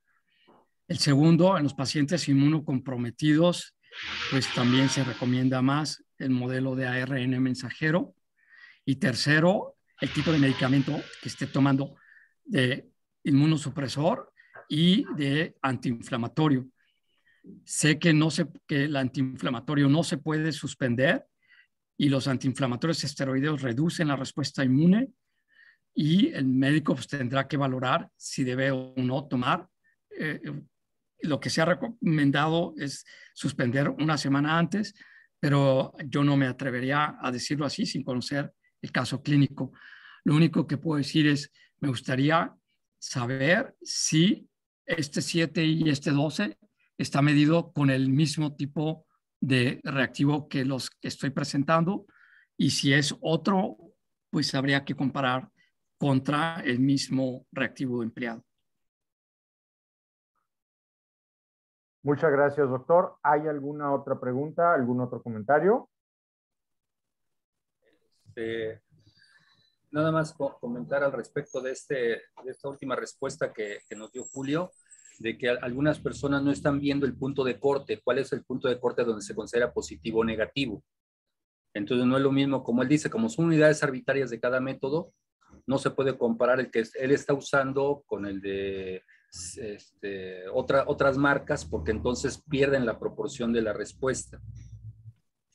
El segundo, en los pacientes inmunocomprometidos, pues también se recomienda más el modelo de ARN mensajero. Y tercero, el tipo de medicamento que esté tomando de inmunosupresor y de antiinflamatorio. Sé que, que el antiinflamatorio no se puede suspender y los antiinflamatorios esteroideos reducen la respuesta inmune y el médico pues, tendrá que valorar si debe o no tomar. Lo que se ha recomendado es suspender una semana antes, pero yo no me atrevería a decirlo así sin conocer el caso clínico. Lo único que puedo decir es, me gustaría saber si este 7 y este 12 está medido con el mismo tipo de reactivo que los que estoy presentando, y si es otro, pues habría que comparar contra el mismo reactivo empleado. Muchas gracias, doctor. ¿Hay alguna otra pregunta, algún otro comentario? Nada más comentar al respecto de esta última respuesta que nos dio Julio, de que algunas personas no están viendo el punto de corte. ¿Cuál es el punto de corte donde se considera positivo o negativo? Entonces no es lo mismo, como él dice, como son unidades arbitrarias de cada método, no se puede comparar el que él está usando con el de otras marcas, porque entonces pierden la proporción de la respuesta.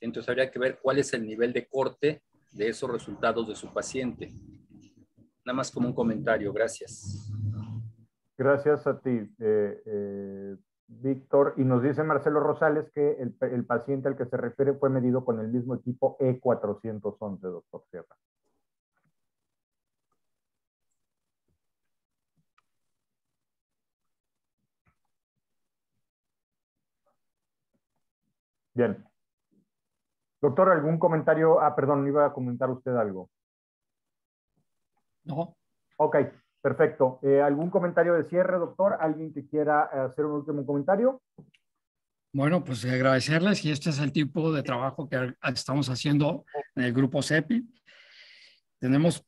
Entonces habría que ver cuál es el nivel de corte de esos resultados de su paciente. Nada más como un comentario. Gracias. Gracias a ti, Víctor. Y nos dice Marcelo Rosales que el paciente al que se refiere fue medido con el mismo equipo E411, doctor Sierra. Bien. Doctor, ¿algún comentario? Ah, perdón, iba a comentar usted algo. No. Ok, perfecto. ¿Algún comentario de cierre, doctor? ¿Alguien que quiera hacer un último comentario? Bueno, pues agradecerles, y este es el tipo de trabajo que estamos haciendo en el grupo CEPI. Tenemos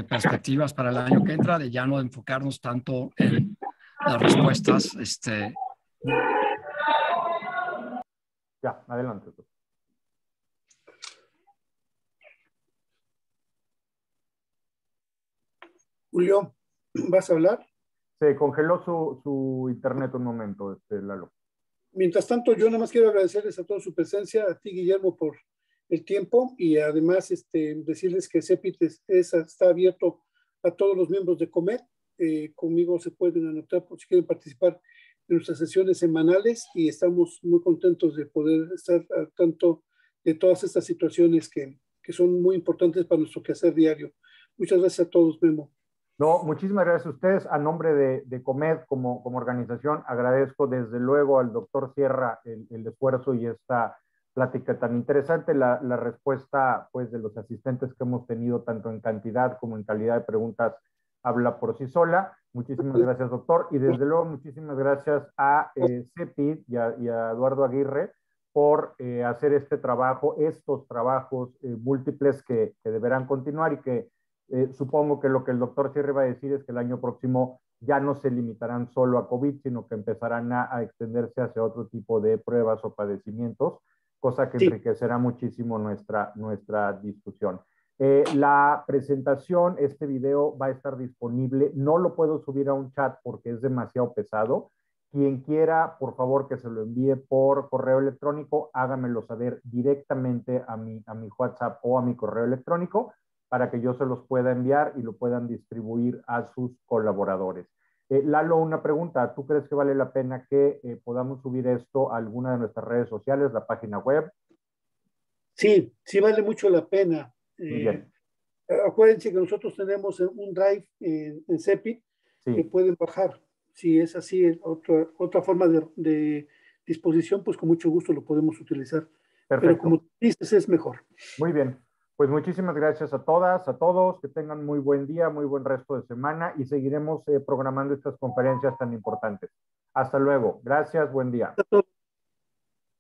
perspectivas para el año que entra de ya no enfocarnos tanto en las respuestas. Ya, adelante, doctor. Julio, ¿vas a hablar? Se congeló su internet un momento, Lalo. Mientras tanto, yo nada más quiero agradecerles a todos su presencia, a ti, Guillermo, por el tiempo, y además decirles que CEPIT está abierto a todos los miembros de COMET. Conmigo se pueden anotar por si quieren participar en nuestras sesiones semanales, y estamos muy contentos de poder estar al tanto de todas estas situaciones que son muy importantes para nuestro quehacer diario. Muchas gracias a todos, Memo. No, muchísimas gracias a ustedes. A nombre de COMED como organización, agradezco desde luego al doctor Sierra el esfuerzo y esta plática tan interesante. La respuesta pues, de los asistentes que hemos tenido, tanto en cantidad como en calidad de preguntas, habla por sí sola. Muchísimas gracias, doctor. Y desde luego, muchísimas gracias a CEPI y a Eduardo Aguirre por hacer estos trabajos múltiples que deberán continuar y que supongo que lo que el doctor Sierra va a decir es que el año próximo ya no se limitarán solo a COVID, sino que empezarán a extenderse hacia otro tipo de pruebas o padecimientos, cosa que enriquecerá muchísimo nuestra discusión. La presentación, este video va a estar disponible. No lo puedo subir a un chat porque es demasiado pesado. Quien quiera, por favor, que se lo envíe por correo electrónico, hágamelo saber directamente a mi WhatsApp o a mi correo electrónico, para que yo se los pueda enviar y lo puedan distribuir a sus colaboradores. Lalo, una pregunta. ¿Tú crees que vale la pena que podamos subir esto a alguna de nuestras redes sociales, la página web? Sí, sí vale mucho la pena. Muy bien. Acuérdense que nosotros tenemos un drive en CEPI que pueden bajar. Si es así, otra forma de disposición, pues con mucho gusto lo podemos utilizar. Perfecto. Pero como dices, es mejor. Muy bien. Pues muchísimas gracias a todas, a todos, que tengan muy buen día, muy buen resto de semana, y seguiremos programando estas conferencias tan importantes. Hasta luego. Gracias, buen día. A todos.